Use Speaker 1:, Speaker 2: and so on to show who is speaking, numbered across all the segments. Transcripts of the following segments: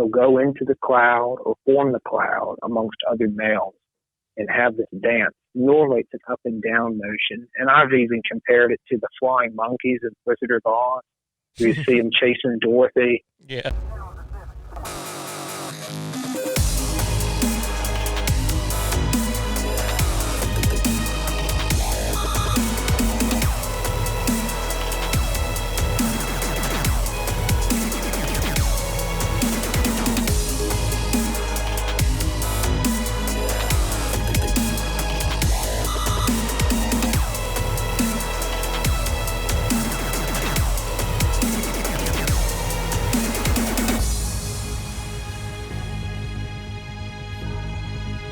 Speaker 1: they'll go into the cloud or form the cloud amongst other males and have this dance. Normally it's an up and down motion, and I've even compared it to the flying monkeys in Wizard of Oz. You see them chasing Dorothy.
Speaker 2: Yeah.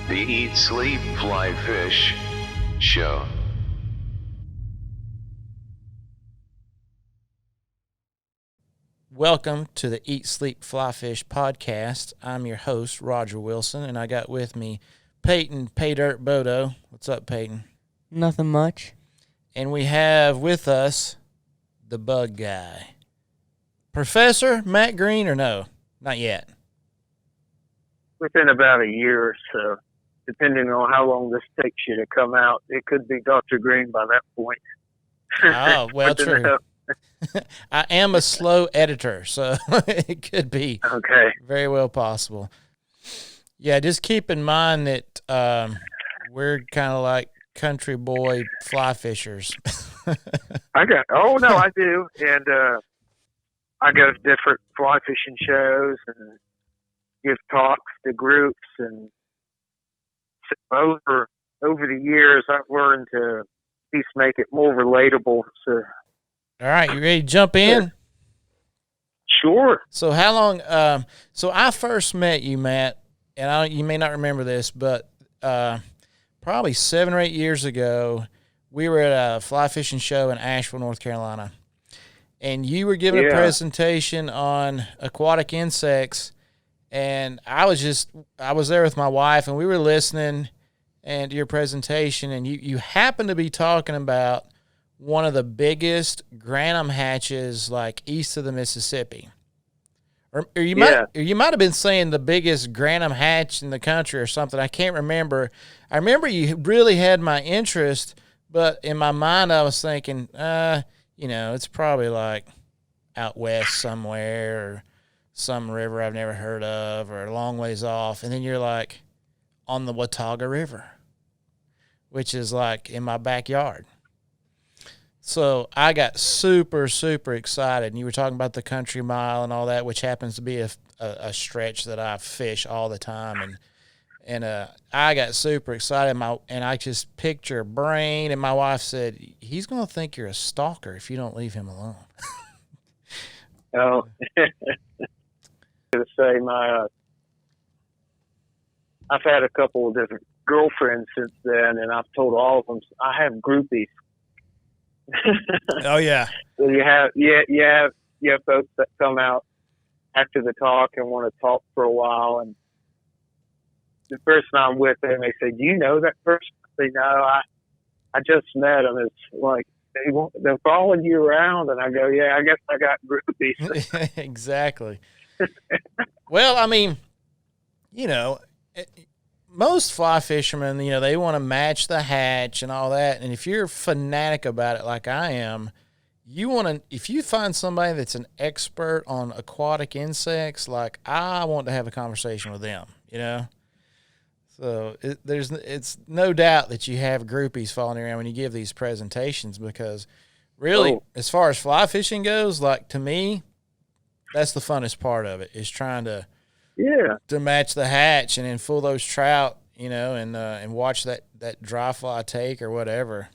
Speaker 3: The Eat, Sleep, Fly, Fish Show.
Speaker 2: Welcome to the Eat, Sleep, Fly, Fish podcast. I'm your host, Roger Wilson, and I got with me Peyton Paydirt Bodo. What's up, Peyton?
Speaker 4: Nothing much.
Speaker 2: And we have with us the bug guy. Professor Matt Green, or no? Not yet.
Speaker 1: Within about a year or so, depending on how long this takes you to come out. It could be Dr. Green by that point.
Speaker 2: Oh, well, true. I am a slow editor, so it could be very well possible. Yeah, just keep in mind that we're kind of like country boy fly fishers.
Speaker 1: I do. And I go to different fly fishing shows and give talks to groups, and over the years I've learned to at least make it more relatable. So,
Speaker 2: all right, you ready to jump in?
Speaker 1: Sure.
Speaker 2: So how long? So I first met you, Matt, and you may not remember this, but probably 7 or 8 years ago, we were at a fly fishing show in Asheville, North Carolina, and you were giving a presentation on aquatic insects. And I was there with my wife, and we were listening and to your presentation, and you happened to be talking about one of the biggest Grannum hatches, like east of the Mississippi. Or you might have been saying the biggest Grannum hatch in the country or something. I can't remember. I remember you really had my interest, but in my mind I was thinking, it's probably like out west somewhere, or some river I've never heard of, or a long ways off. And then you're like on the Watauga River, which is like in my backyard. So I got super, super excited. And you were talking about the country mile and all that, which happens to be a stretch that I fish all the time. And I got super excited. And I just picked your brain. And my wife said, he's going to think you're a stalker if you don't leave him alone.
Speaker 1: Oh, to say I've had a couple of different girlfriends since then, and I've told all of them I have groupies.
Speaker 2: Oh yeah.
Speaker 1: So you have folks that come out after the talk and want to talk for a while, and the person I'm with them, they say, "Do you know that person?" I say, "No, I just met them." It's like they're following you around, and I go, "Yeah, I guess I got groupies."
Speaker 2: Exactly. Well, I mean, most fly fishermen, they want to match the hatch and all that. And if you're a fanatic about it like I am, if you find somebody that's an expert on aquatic insects, like I want to have a conversation with them, So it's no doubt that you have groupies following around when you give these presentations, because really, as far as fly fishing goes, like to me, that's the funnest part of it, is trying to match the hatch and then fool those trout, and watch that dry fly take or whatever.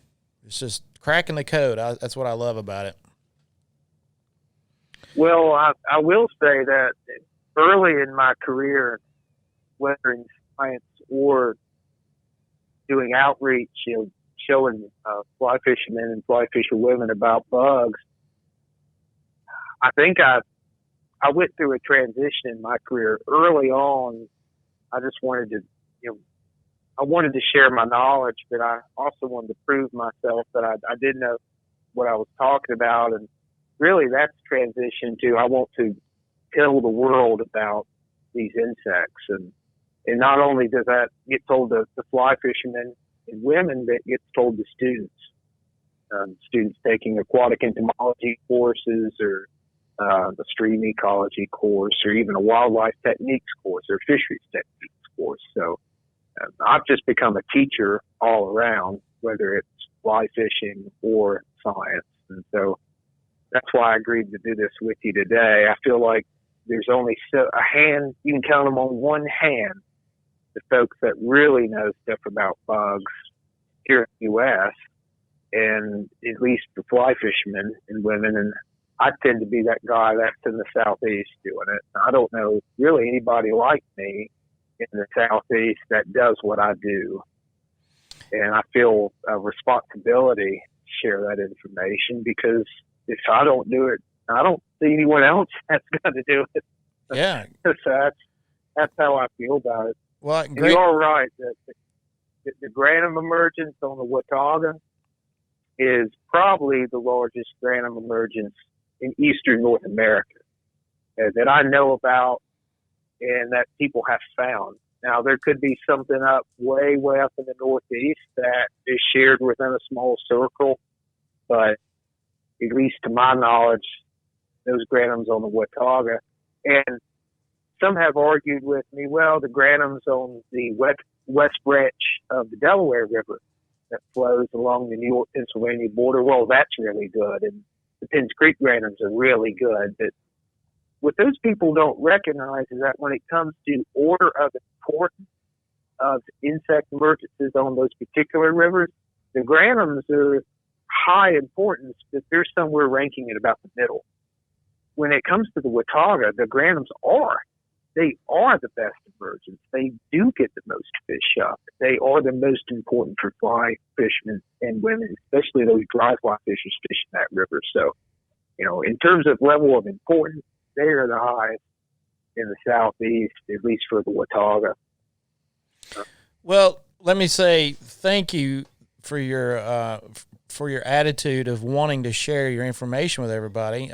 Speaker 2: It's just cracking the code. That's what I love about it.
Speaker 1: Well, I will say that early in my career, whether in science or doing outreach, showing fly fishermen and fly fisher women about bugs, I think I went through a transition in my career. Early on, I just wanted to, I wanted to share my knowledge, but I also wanted to prove myself that I did know what I was talking about. And really that's transitioned to, I want to tell the world about these insects. And not only does that get told to fly fishermen and women, but it gets told to students. Students taking aquatic entomology courses, or the stream ecology course, or even a wildlife techniques course or fisheries techniques course. So I've just become a teacher all around, whether it's fly fishing or science. And so that's why I agreed to do this with you today. I feel like there's only a hand, you can count them on one hand, the folks that really know stuff about bugs here in the U.S., and at least the fly fishermen and women. And I tend to be that guy that's in the Southeast doing it. I don't know really anybody like me in the Southeast that does what I do. And I feel a responsibility to share that information, because if I don't do it, I don't see anyone else that's going to do it.
Speaker 2: Yeah.
Speaker 1: So that's how I feel about it.
Speaker 2: Well,
Speaker 1: and
Speaker 2: great.
Speaker 1: You're right. The Grannum emergence on the Watauga is probably the largest Grannum emergence in eastern North America that I know about and that people have found. Now, there could be something up way up in the Northeast that is shared within a small circle, but at least to my knowledge, those Grannums on the Watauga. And some have argued with me, well, the Grannums on the west branch of the Delaware River that flows along the New York-Pennsylvania border, well, that's really good. And the Penns Creek Grannums are really good. But what those people don't recognize is that when it comes to order of importance of insect emergencies on those particular rivers, the Grannums are high importance, but they're somewhere ranking at about the middle. When it comes to the Watauga, the Grannums they are the best emergence. They do get the most fish up. They are the most important for fly fishermen and women, especially those dry fly fishers fishing that river. So, in terms of level of importance, they are the highest in the Southeast, at least for the Watauga.
Speaker 2: Well, let me say thank you for your attitude of wanting to share your information with everybody.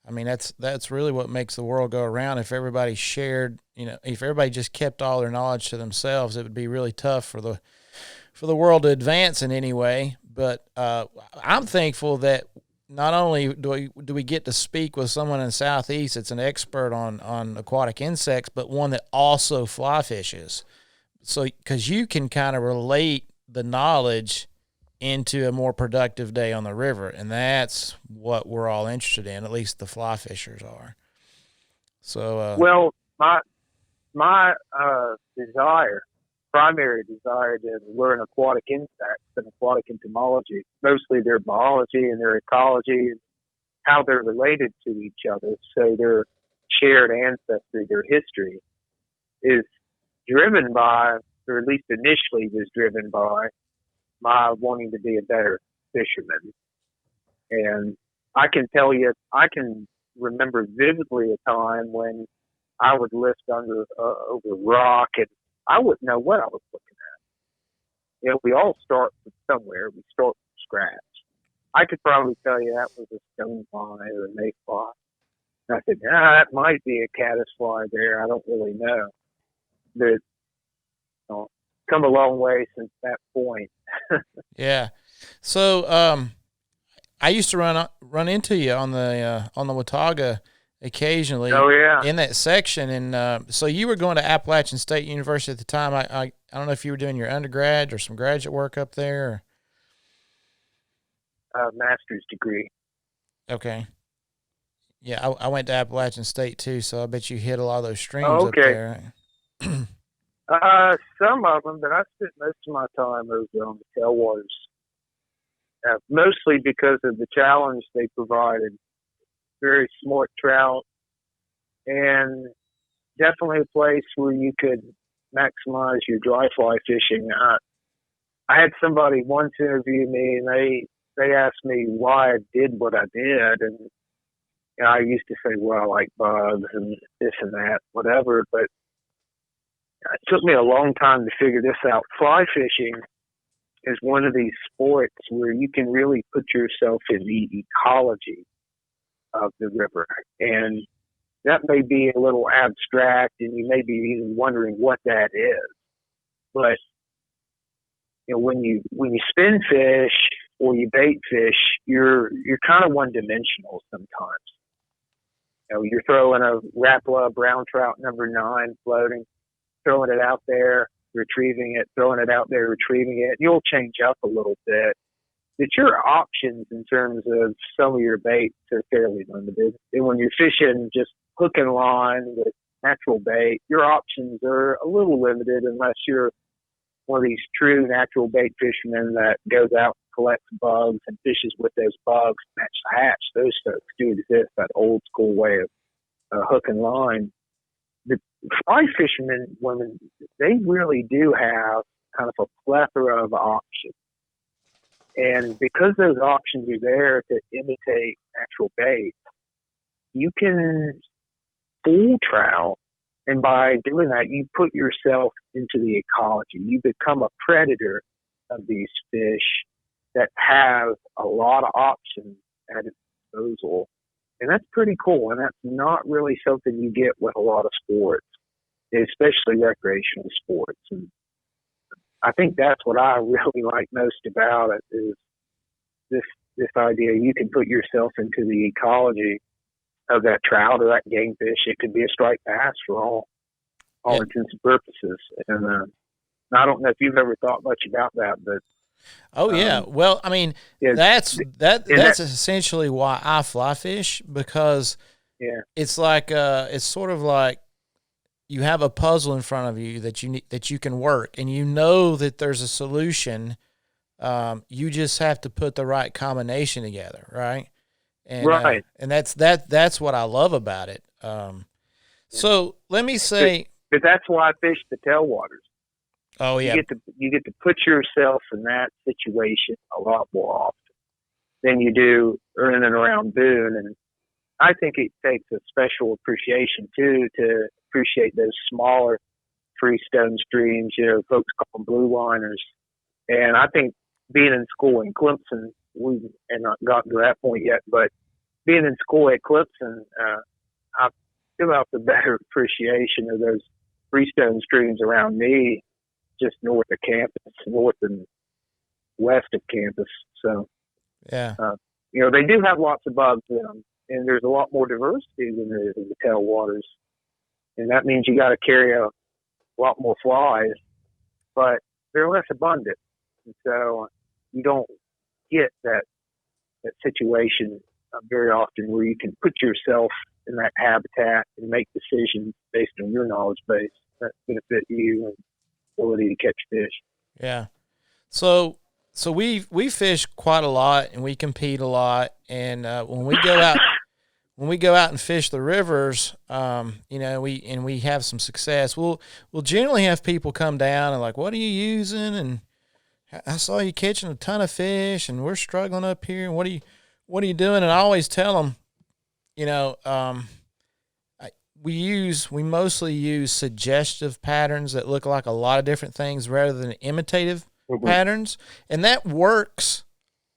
Speaker 2: I mean, that's really what makes the world go around. If everybody shared, if everybody just kept all their knowledge to themselves, it would be really tough for the world to advance in any way. But I'm thankful that not only do we get to speak with someone in the Southeast that's an expert on aquatic insects, but one that also fly fishes. So, because you can kind of relate the knowledge into a more productive day on the river, and that's what we're all interested in. At least the fly fishers are. So,
Speaker 1: well, my primary desire to learn aquatic insects and aquatic entomology, mostly their biology and their ecology and how they're related to each other. So their shared ancestry, their history, is driven by, or at least initially was driven by, my wanting to be a better fisherman. And I can tell you, I can remember vividly a time when I would lift over a rock and I wouldn't know what I was looking at. We all start from somewhere. We start from scratch. I could probably tell you that was a stonefly or a mayfly. And I said, that might be a caddisfly there. I don't really know. But come a long way since that point.
Speaker 2: Yeah. So I used to run into you on the Watauga occasionally.
Speaker 1: Oh, yeah.
Speaker 2: In that section. And so you were going to Appalachian State University at the time. I don't know if you were doing your undergrad or some graduate work up there.
Speaker 1: Master's degree.
Speaker 2: Okay. Yeah, I went to Appalachian State too, so I bet you hit a lot of those streams
Speaker 1: up
Speaker 2: there.
Speaker 1: Some of them, but I spent most of my time over on the tailwaters, mostly because of the challenge they provided. Very smart trout, and definitely a place where you could maximize your dry fly fishing. I had somebody once interview me, and they asked me why I did what I did, and I used to say, well, I like bugs and this and that, whatever, but it took me a long time to figure this out. Fly fishing is one of these sports where you can really put yourself in the ecology of the river. And that may be a little abstract, and you may be even wondering what that is. But when you spin fish or you bait fish, you're kind of one dimensional sometimes. You're throwing a Rapala brown trout number 9 floating, throwing it out there, retrieving it, throwing it out there, retrieving it. You'll change up a little bit. But your options in terms of some of your baits are fairly limited. And when you're fishing just hook and line with natural bait, your options are a little limited unless you're one of these true natural bait fishermen that goes out and collects bugs and fishes with those bugs, match the hatch. Those folks do exist, that old school way of hook and line. The fly fishermen, women, they really do have kind of a plethora of options. And because those options are there to imitate natural bait, you can fool trout. And by doing that, you put yourself into the ecology. You become a predator of these fish that have a lot of options at its disposal. And that's pretty cool. And that's not really something you get with a lot of sports, especially recreational sports. And I think that's what I really like most about it is this idea you can put yourself into the ecology of that trout or that game fish. It could be a striped bass for all intents and purposes. And I don't know if you've ever thought much about that, but
Speaker 2: well, I mean, that's essentially why I fly fish, because it's like it's sort of like you have a puzzle in front of you that you can work, and you know that there's a solution. You just have to put the right combination together, right? And,
Speaker 1: right.
Speaker 2: And that's what I love about it. So let me say,
Speaker 1: but that's why I fish the tailwaters.
Speaker 2: Oh yeah.
Speaker 1: You get to put yourself in that situation a lot more often than you do in and around Boone. And I think it takes a special appreciation too to appreciate those smaller freestone streams. Folks call them blue liners. And I think being in school in Clemson, we have not gotten to that point yet, but being in school at Clemson, I developed a better appreciation of those freestone streams around me, just north of campus, north and west of campus. So,
Speaker 2: yeah,
Speaker 1: they do have lots of bugs in them, and there's a lot more diversity than there is in the tailwaters. And that means you got to carry a lot more flies, but they're less abundant. And so you don't get that situation very often where you can put yourself in that habitat and make decisions based on your knowledge base that benefit you and ability to catch fish.
Speaker 2: Yeah. So we fish quite a lot and we compete a lot. And when we go out and fish the rivers, we have some success. We'll generally have people come down and like, what are you using? And I saw you catching a ton of fish, and we're struggling up here. And what are you doing? And I always tell them, we mostly use suggestive patterns that look like a lot of different things rather than imitative patterns, and that works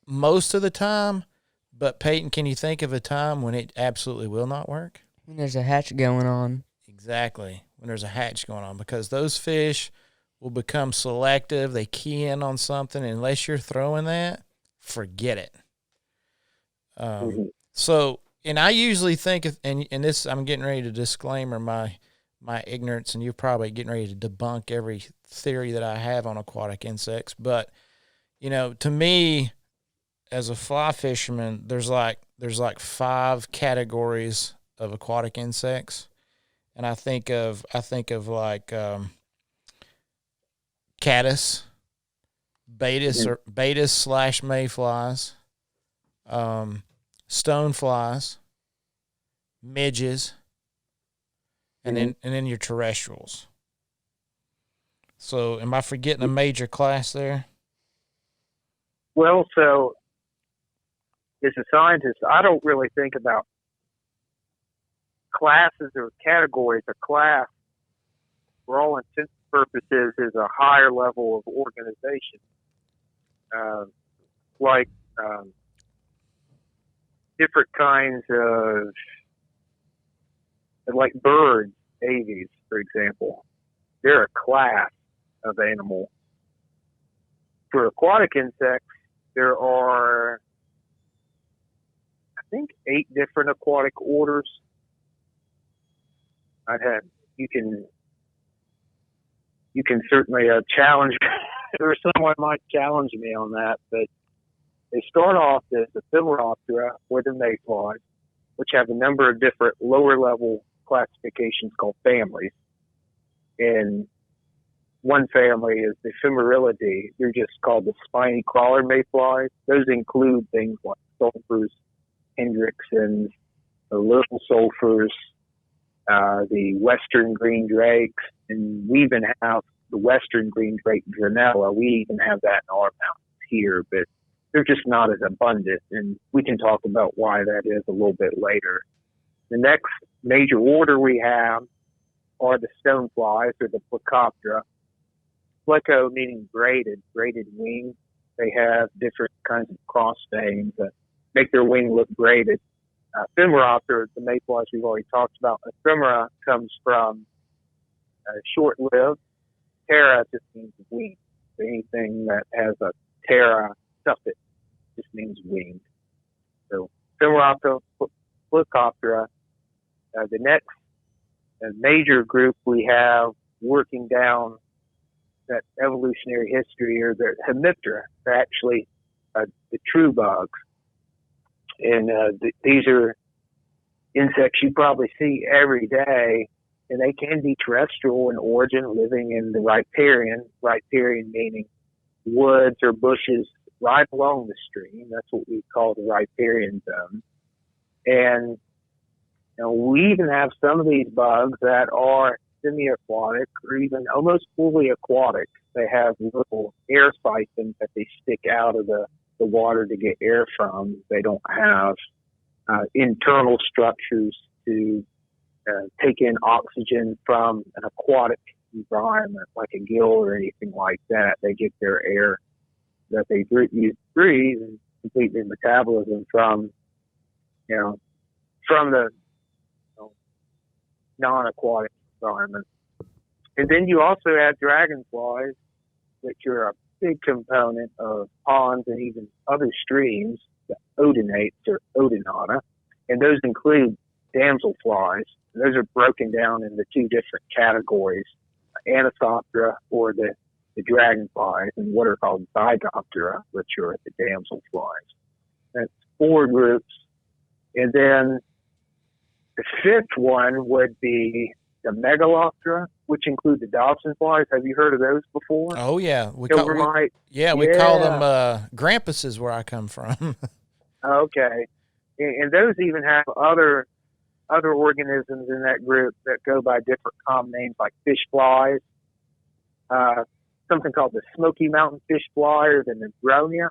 Speaker 2: most of the time. But Peyton, can you think of a time when it absolutely will not work?
Speaker 4: When there's a hatch going on.
Speaker 2: Exactly, when there's a hatch going on, because those fish will become selective. They key in on something, and unless you're throwing that, forget it. So, and I usually think, and this, I'm getting ready to disclaimer my ignorance, and you're probably getting ready to debunk every theory that I have on aquatic insects. But, to me, as a fly fisherman, there's like 5 categories of aquatic insects, and I think of like caddis, Baetis / mayflies, stoneflies, midges, and then your terrestrials. So, am I forgetting a major class there?
Speaker 1: Well, so as a scientist, I don't really think about classes or categories. A class, for all intents and purposes, is a higher level of organization. Different kinds of like birds, avids, for example. They're a class of animal. For aquatic insects, there are, I think, 8 different aquatic orders. You can certainly challenge, or someone might challenge me on that, but they start off as the Ephemeroptera, or the mayflies, which have a number of different lower level classifications called families. And one family is the Ephemerilidae. They're just called the spiny crawler mayflies. Those include things like sulfurs, hendricksons, the little sulfurs, the western green drakes, and we even have the western green drake Grannum. We even have that in our mountains here, but they're just not as abundant, and we can talk about why that is a little bit later. The next major order we have are the stoneflies, or the Plecoptera. Pleco meaning braided wing. They have different kinds of cross veins that make their wing look braided. Ephemeroptera, the mayflies we've already talked about. Ephemera comes from short-lived. Ptera just means wing. Anything that has a ptera suffix just means winged. So Ephemeroptera, Plecoptera. The next major group we have working down that evolutionary history are the Hemiptera. They're actually the true bugs. And these are insects you probably see every day, and they can be terrestrial in origin, living in the riparian meaning woods or bushes right along the stream. That's what we call the riparian zone. And we even have some of these bugs that are semi-aquatic or even almost fully aquatic. They have little air siphons that they stick out of the water to get air from. They don't have internal structures to take in oxygen from an aquatic environment like a gill or anything like that. They get their air that they use to breathe and complete their metabolism from the non-aquatic environment. And then you also have dragonflies, which are a big component of ponds and even other streams, the odonates or odonata, and those include damselflies. Those are broken down into 2 different categories, Anisoptera, or the dragonflies, and what are called Zygoptera, which are the damselflies. That's 4 groups. And then the 5th one would be the Megaloptera, which include the Dobson flies. Have you heard of those before?
Speaker 2: Oh, yeah. We
Speaker 1: call
Speaker 2: them Grampuses where I come from.
Speaker 1: Okay. And those even have other organisms in that group that go by different common names, like fish flies, something called the Smoky Mountain fish fly, or the Negronia.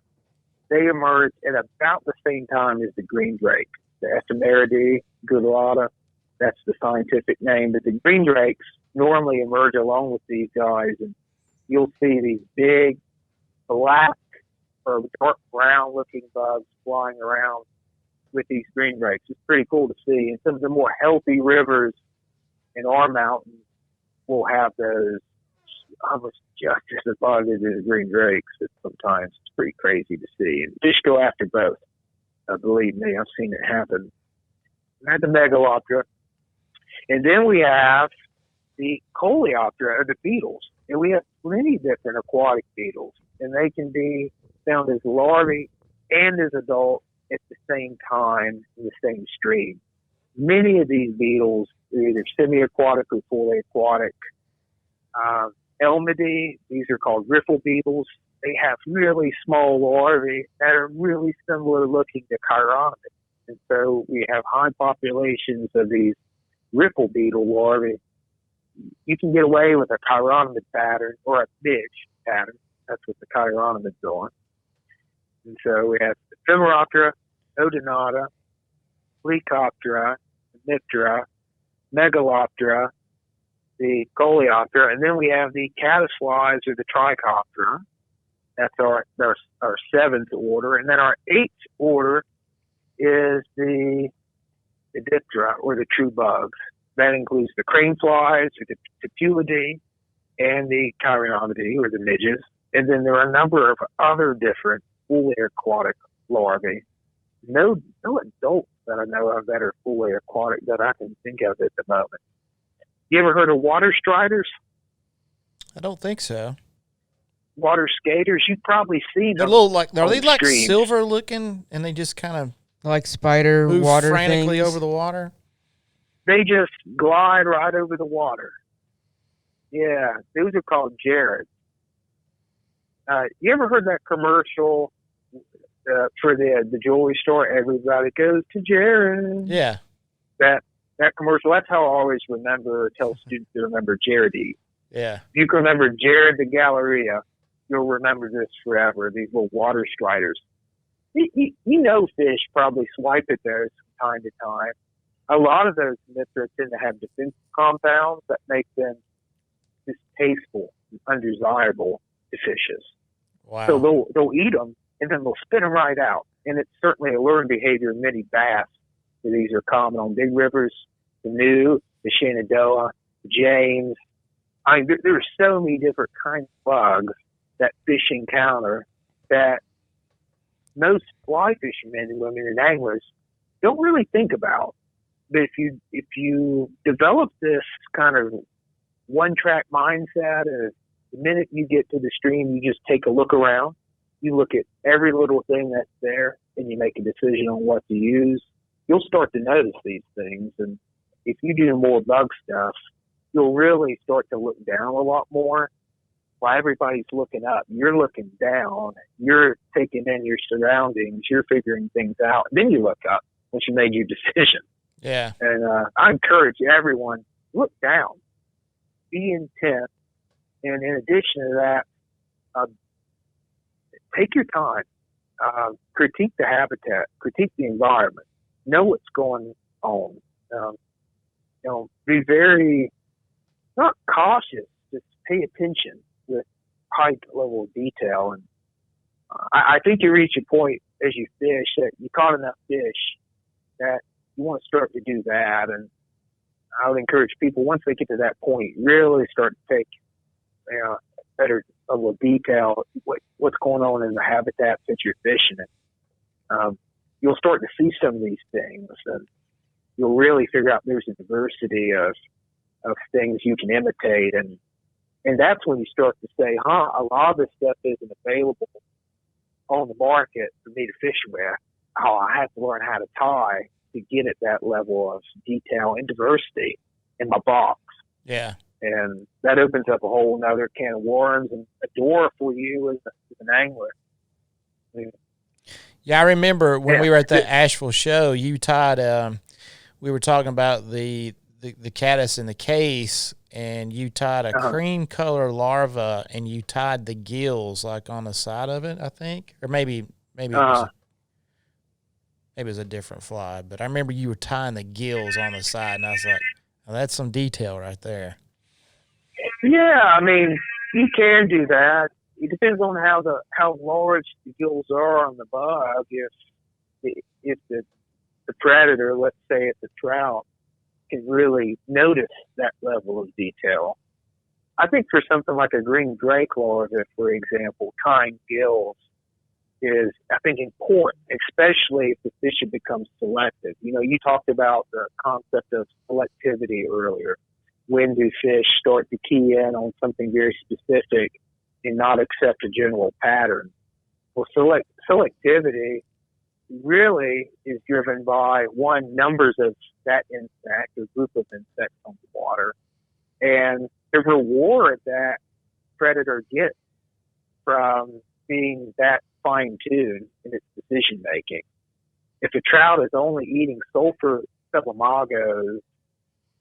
Speaker 1: They emerge at about the same time as the green drake, the Ephemeridae gutturata. That's the scientific name. But the green drakes normally emerge along with these guys, and you'll see these big black or dark brown looking bugs flying around with these green drakes. It's pretty cool to see. And some of the more healthy rivers in our mountains will have those almost just as abundant as green drakes. Sometimes it's pretty crazy to see. And fish go after both. Believe me, I've seen it happen. That's the Megaloptera. And then we have the Coleoptera, or the beetles. And we have many different aquatic beetles. And they can be found as larvae and as adults at the same time in the same stream. Many of these beetles are either semi-aquatic or fully aquatic. Elmidae, these are called riffle beetles. They have really small larvae that are really similar looking to chironomids. And so we have high populations of these riffle beetle larvae. You can get away with a chironomid pattern or a midge pattern. That's what the chironomids are. And so we have Ephemeroptera, Odonata, Plecoptera, Hemiptera, Megaloptera, the Coleoptera, and then we have the caddisflies, or the Trichoptera. That's our 7th order. And then our 8th order is the Diptera, or the true bugs. That includes the crane flies, or the Tepulidae, and the Chironomidae, or the midges. And then there are a number of other different fully aquatic larvae. No adults that I know of that are fully aquatic that I can think of at the moment. You ever heard of water striders?
Speaker 2: I don't think so.
Speaker 1: Water skaters? You've probably seen
Speaker 2: They're
Speaker 1: them.
Speaker 2: little like are they
Speaker 1: the
Speaker 2: like
Speaker 1: streams.
Speaker 2: silver looking and they just kind of
Speaker 4: Like spider
Speaker 2: move
Speaker 4: water
Speaker 2: frantically
Speaker 4: things?
Speaker 2: over the water?
Speaker 1: They just glide right over the water. Yeah, those are called Jareds. You ever heard that commercial for the jewelry store? Everybody goes to Jared.
Speaker 2: Yeah.
Speaker 1: That commercial. That's how I always remember. Tell students to remember Jaredy.
Speaker 2: Yeah.
Speaker 1: If you can remember Jared the Galleria, you'll remember this forever. These little water striders. You know, fish probably swipe at those from time to time. A lot of those mithras tend to have defensive compounds that make them distasteful and undesirable to fishes.
Speaker 2: Wow.
Speaker 1: So they'll eat them and then they'll spit them right out. And it's certainly a learned behavior in many bass. So these are common on big rivers, the New, the Shenandoah, the James. I mean, there are so many different kinds of bugs that fish encounter that most fly fishermen and women and anglers don't really think about. But if you develop this kind of one-track mindset, and the minute you get to the stream, you just take a look around. You look at every little thing that's there, and you make a decision on what to use. You'll start to notice these things, and if you do more bug stuff, you'll really start to look down a lot more. While everybody's looking up, you're looking down. You're taking in your surroundings. You're figuring things out. Then you look up once you made your decision.
Speaker 2: Yeah.
Speaker 1: And I encourage everyone, look down, be intent, and in addition to that, take your time, critique the habitat, critique the environment, know what's going on. Be very, not cautious, just pay attention with high level of detail. And I think you reach a point as you fish that you caught enough fish that you want to start to do that. And I would encourage people, once they get to that point, really start to take better level of detail what's going on in the habitat that you're fishing in. You'll start to see some of these things, and you'll really figure out there's a diversity of things you can imitate, and that's when you start to say, a lot of this stuff isn't available on the market for me to fish with. I have to learn how to tie to get at that level of detail and diversity in my box.
Speaker 2: Yeah.
Speaker 1: And that opens up a whole nother can of worms and a door for you as an angler.
Speaker 2: Yeah, I remember when we were at that Asheville show, you tied, we were talking about the caddis in the case, and you tied a cream color larva, and you tied the gills like on the side of it, I think, or maybe it was a different fly, but I remember you were tying the gills on the side, and I was like, oh, that's some detail right there.
Speaker 1: Yeah, I mean, you can do that. It depends on how large the gills are on the bug. If the predator, let's say it's a trout, can really notice that level of detail. I think for something like a green drake larva, for example, tying gills is, I think, important, especially if the fish becomes selective. You talked about the concept of selectivity earlier. When do fish start to key in on something very specific and not accept a general pattern? Well, selectivity really is driven by, one, numbers of that insect or group of insects on the water, and the reward that predator gets from being that fine-tuned in its decision-making. If a trout is only eating sulfur sublimagos,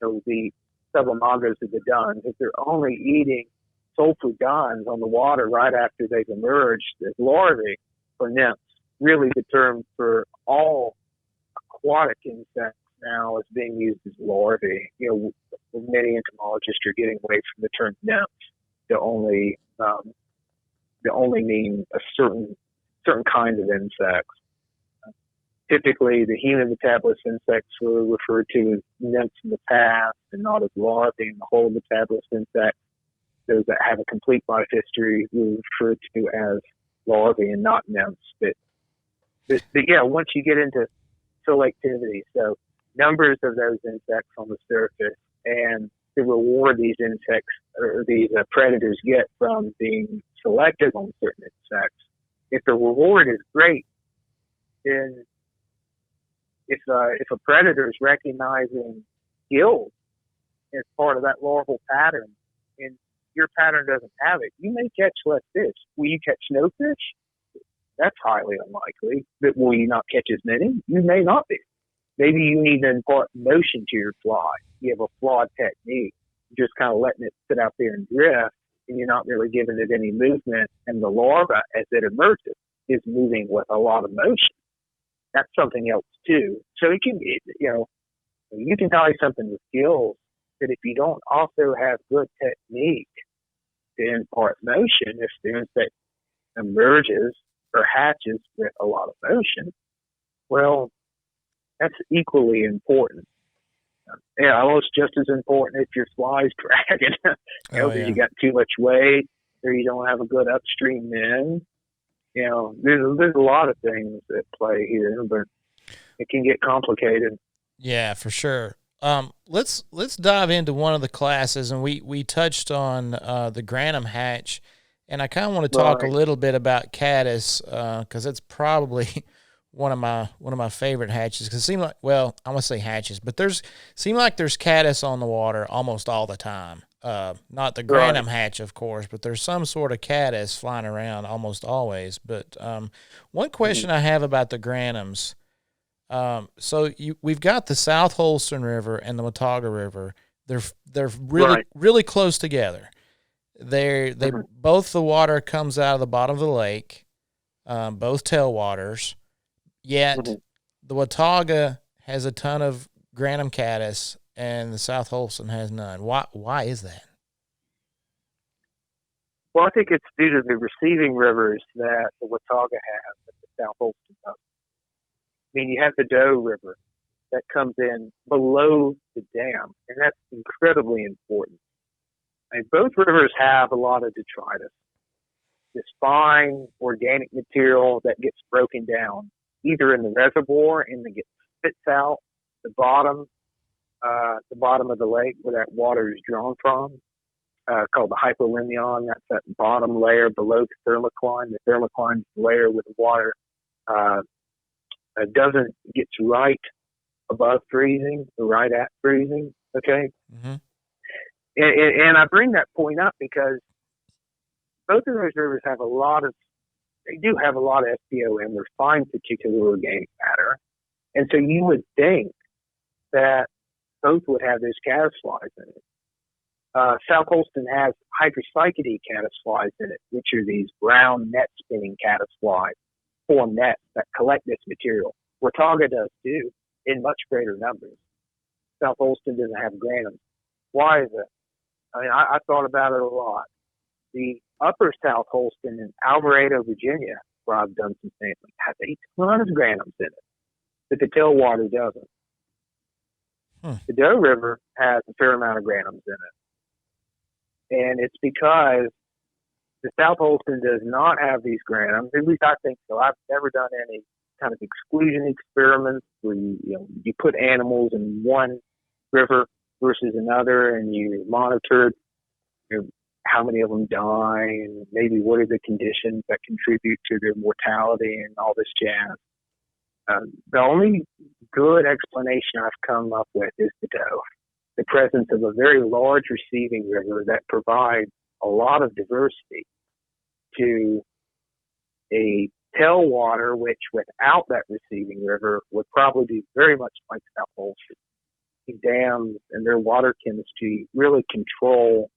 Speaker 1: the sublimagos of the duns, if they're only eating sulfur duns on the water right after they've emerged as larvae or nymphs, really the term for all aquatic insects now is being used as larvae. Many entomologists are getting away from the term nymphs to only mean a certain kind of insects. typically the human metabolist insects were referred to as nymphs in the past and not as larvae, and the whole metabolist insects, those that have a complete life history, were referred to as larvae and not nymphs. But yeah, once you get into selectivity, so numbers of those insects on the surface and the reward these insects or these predators get from being selective on certain insects, if the reward is great, then if a predator is recognizing gills as part of that larval pattern and your pattern doesn't have it, you may catch less fish. Will you catch no fish? That's highly unlikely. But will you not catch as many? You may not be. Maybe you need to impart motion to your fly. You have a flawed technique. You're just kind of letting it sit out there and drift, and you're not really giving it any movement. And the larva, as it emerges, is moving with a lot of motion. That's something else too. So it can be, you can tie something with gills, but if you don't also have good technique to impart motion, if the insect emerges or hatches with a lot of motion, well, that's equally important. Almost just as important if your fly's dragging, because you got too much weight or you don't have a good upstream mend. There's a lot of things that play here, but it can get complicated.
Speaker 2: Yeah, for sure. Let's dive into one of the classes, and we touched on the Grannum hatch, and I kind of want to talk a little bit about caddis because it's probably one of my favorite hatches. Because it seems like, well, I want to say hatches, but seem like there's caddis on the water almost all the time. Not the Grannum hatch, of course, but there's some sort of caddis flying around almost always. But one question I have about the Grannums. We've got the South Holston River and the Watauga River. They're really close together. They both, the water comes out of the bottom of the lake, both tailwaters. Yet the Watauga has a ton of Grannum caddis, and the South Holston has none. Why is that?
Speaker 1: Well, I think it's due to the receiving rivers that the Watauga has that the South Holston doesn't. I mean, you have the Doe River that comes in below the dam, and that's incredibly important. And both rivers have a lot of detritus, this fine organic material that gets broken down either in the reservoir and that gets spits out the bottom of the lake where that water is drawn from, called the hypolimnion. That's that bottom layer below the thermocline. The thermocline layer with the water doesn't get right above freezing or right at freezing. Okay. Mm-hmm. And I bring that point up because both of those rivers have a lot of SPOM, or fine particular organic matter. And so you would think that both would have those caddis flies in it. South Holston has hydropsychidae caddis flies in it, which are these brown net spinning caddis flies, form nets that collect this material. Watauga does too, in much greater numbers. South Holston doesn't have Grannum. Why is it? I mean, I thought about it a lot. The upper South Holston in Alvarado, Virginia, where I've done some sampling, has a ton of Grannums in it, but the tailwater doesn't. The Doe River has a fair amount of Grannums in it. And it's because the South Holston does not have these Grannums. At least I think so. I've never done any kind of exclusion experiments where you put animals in one river versus another, and you monitor how many of them die and maybe what are the conditions that contribute to their mortality and all this jazz. The only good explanation I've come up with is the Doe, the presence of a very large receiving river that provides a lot of diversity to a tailwater, which without that receiving river would probably be very much like South Holston. The dams and their water chemistry really control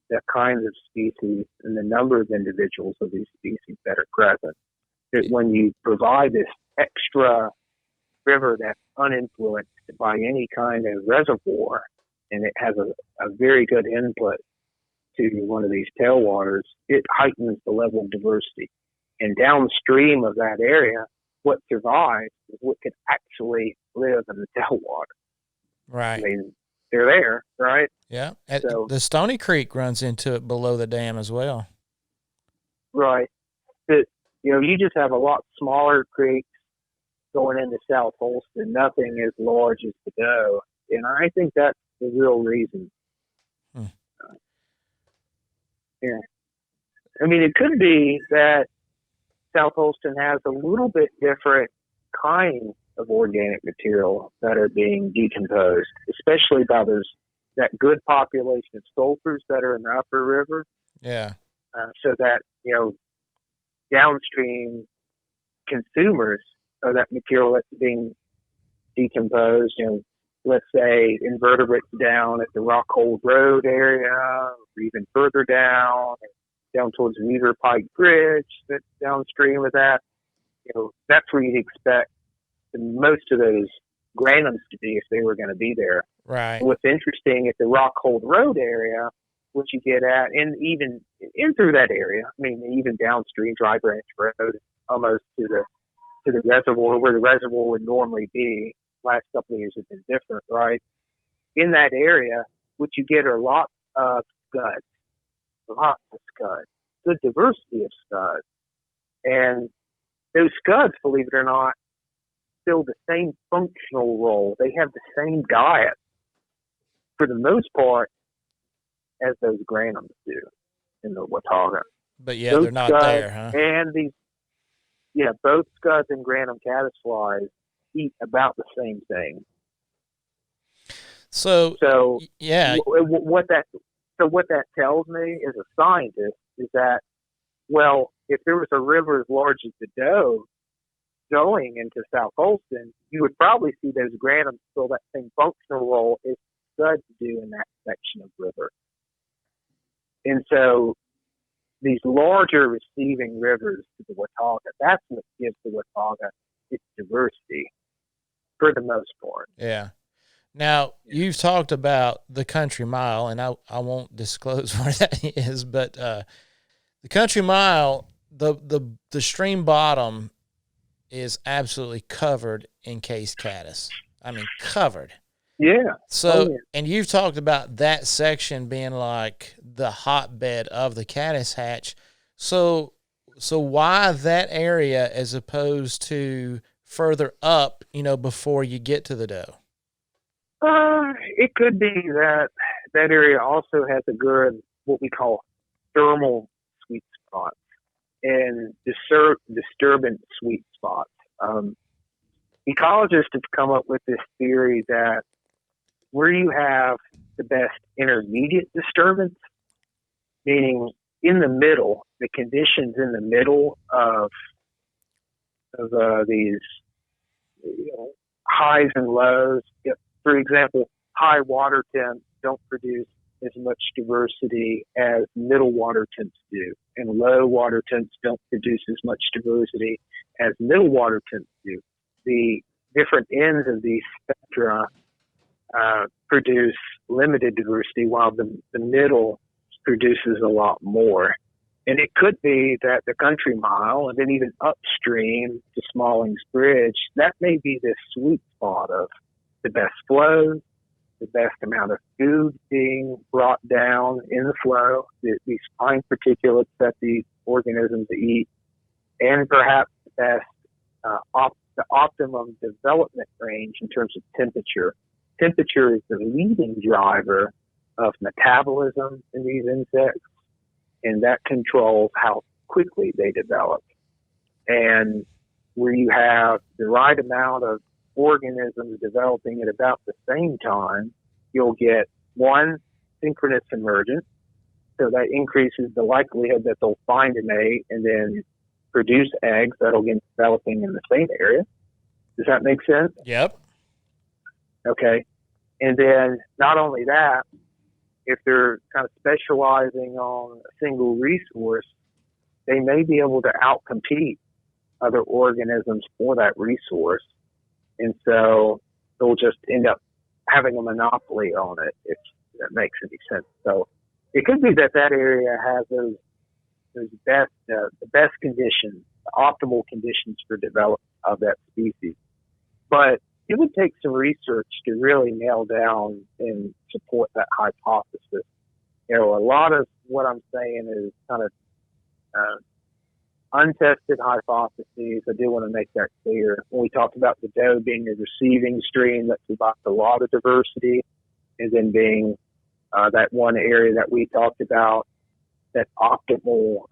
Speaker 1: the kinds of species and the number of individuals of these species that are present. That when you provide this extra river that's uninfluenced by any kind of reservoir, and it has a very good input to one of these tailwaters, it heightens the level of diversity. And downstream of that area, what survives is what could actually live in the tailwater.
Speaker 2: Right.
Speaker 1: I mean, they're there, right?
Speaker 2: Yeah.
Speaker 1: So
Speaker 2: The Stony Creek runs into it below the dam as well.
Speaker 1: right. But, you just have a lot smaller creeks going into South Holston, nothing as large as the Doe. And I think that's the real reason. Yeah. I mean, it could be that South Holston has a little bit different kinds of organic material that are being decomposed, especially by that good population of sulfurs that are in the upper river.
Speaker 2: Yeah.
Speaker 1: So that, downstream consumers of that material that's being decomposed, let's say invertebrates down at the Rockhold Road area, or even further down towards Weaver Pike Bridge, that's downstream of that. That's where you'd expect most of those grannums to be if they were going to be there.
Speaker 2: Right.
Speaker 1: And what's interesting at the Rockhold Road area, what you get at, and even in through that area, I mean, even downstream, Dry Branch Road, almost to the reservoir, where the reservoir would normally be. Last couple of years have been different, right? In that area, what you get are lots of scuds, good diversity of scuds. And those scuds, believe it or not, fill the same functional role. They have the same diet, for the most part, as those grannums do in the Watauga.
Speaker 2: But yeah, they're not there, huh?
Speaker 1: And both scuds and Grannum caddisflies eat about the same thing.
Speaker 2: So yeah.
Speaker 1: What that tells me as a scientist is that, well, if there was a river as large as the Doe going into South Holston, you would probably see those grannums fill that same functional role as scuds do in that section of river. And so these larger receiving rivers to the Watauga, that's what gives the Watauga its diversity for the most part.
Speaker 2: Yeah. Now, you've talked about the Country Mile, and I won't disclose where that is, but the Country Mile, the stream bottom is absolutely covered in case caddis. I mean, covered.
Speaker 1: Yeah.
Speaker 2: So, and you've talked about that section being like the hotbed of the caddis hatch. So why that area as opposed to further up, before you get to the Doe?
Speaker 1: It could be that area also has a good, what we call thermal sweet spots and disturbance sweet spots. Ecologists have come up with this theory that where you have the best intermediate disturbance, meaning in the middle, the conditions in the middle of these highs and lows. For example, high water temps don't produce as much diversity as middle water temps do, and low water temps don't produce as much diversity as middle water temps do. The different ends of these spectra produce limited diversity, while the middle produces a lot more. And it could be that the Country Mile, and then even upstream to Smalling's Bridge, that may be this sweet spot of the best flow, the best amount of food being brought down in the flow, these fine particulates that these organisms eat, and perhaps the best, the optimum development range in terms of temperature. Temperature is the leading driver of metabolism in these insects, and that controls how quickly they develop. And where you have the right amount of organisms developing at about the same time, you'll get one, synchronous emergence. So that increases the likelihood that they'll find a mate and then produce eggs that'll get developing in the same area. Does that make sense?
Speaker 2: Yep.
Speaker 1: Okay. And then not only that, if they're kind of specializing on a single resource, they may be able to outcompete other organisms for that resource. And so they'll just end up having a monopoly on it, if that makes any sense. So it could be that area has those best, the best conditions optimal conditions for development of that species. But it would take some research to really nail down and support that hypothesis. A lot of what I'm saying is kind of untested hypotheses. I do want to make that clear. When we talked about the doe being a receiving stream that provides a lot of diversity, and then being that one area that we talked about, that optimal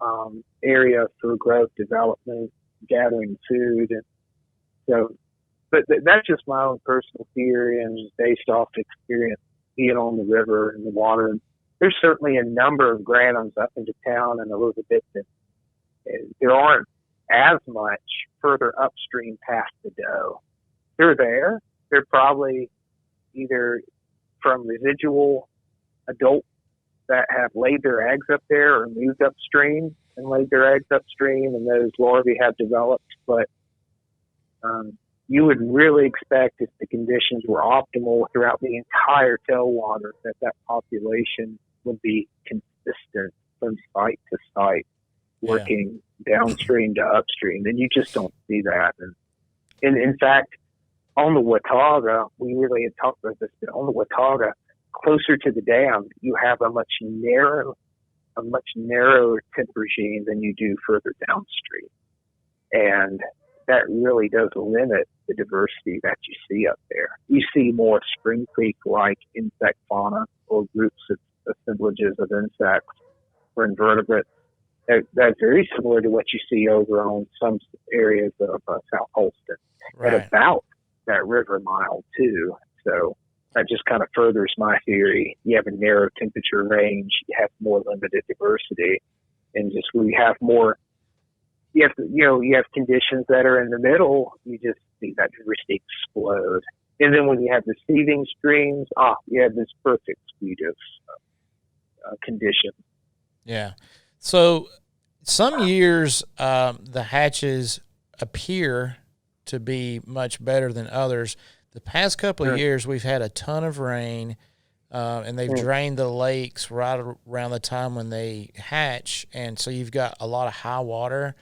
Speaker 1: area for growth, development, gathering food. And so, but that's just my own personal theory and based off experience being on the river and the water. And there's certainly a number of Grannums up into town and a little bit that there aren't as much further upstream past the doe. They're there. They're probably either from residual adults that have laid their eggs up there or moved upstream and laid their eggs upstream, and those larvae have developed. But you would really expect, if the conditions were optimal throughout the entire tailwater, that population would be consistent from site to site, working downstream to upstream. And you just don't see that. And in fact, on the Watauga, we really had talked about this, but on the Watauga, closer to the dam, you have a much narrower tip regime than you do further downstream. And that really does limit the diversity that you see up there. You see more Spring Creek-like insect fauna or groups of assemblages of insects or invertebrates. That's very similar to what you see over on some areas of South Holston at about that river mile too. So that just kind of furthers my theory. You have a narrow temperature range, you have more limited diversity, and just we have more. You have conditions that are in the middle. You just see that diversity explode. And then when you have receiving streams, you have this perfect suite of conditions.
Speaker 2: Yeah. So some years the hatches appear to be much better than others. The past couple of years we've had a ton of rain, and they've drained the lakes right around the time when they hatch, and so you've got a lot of high water.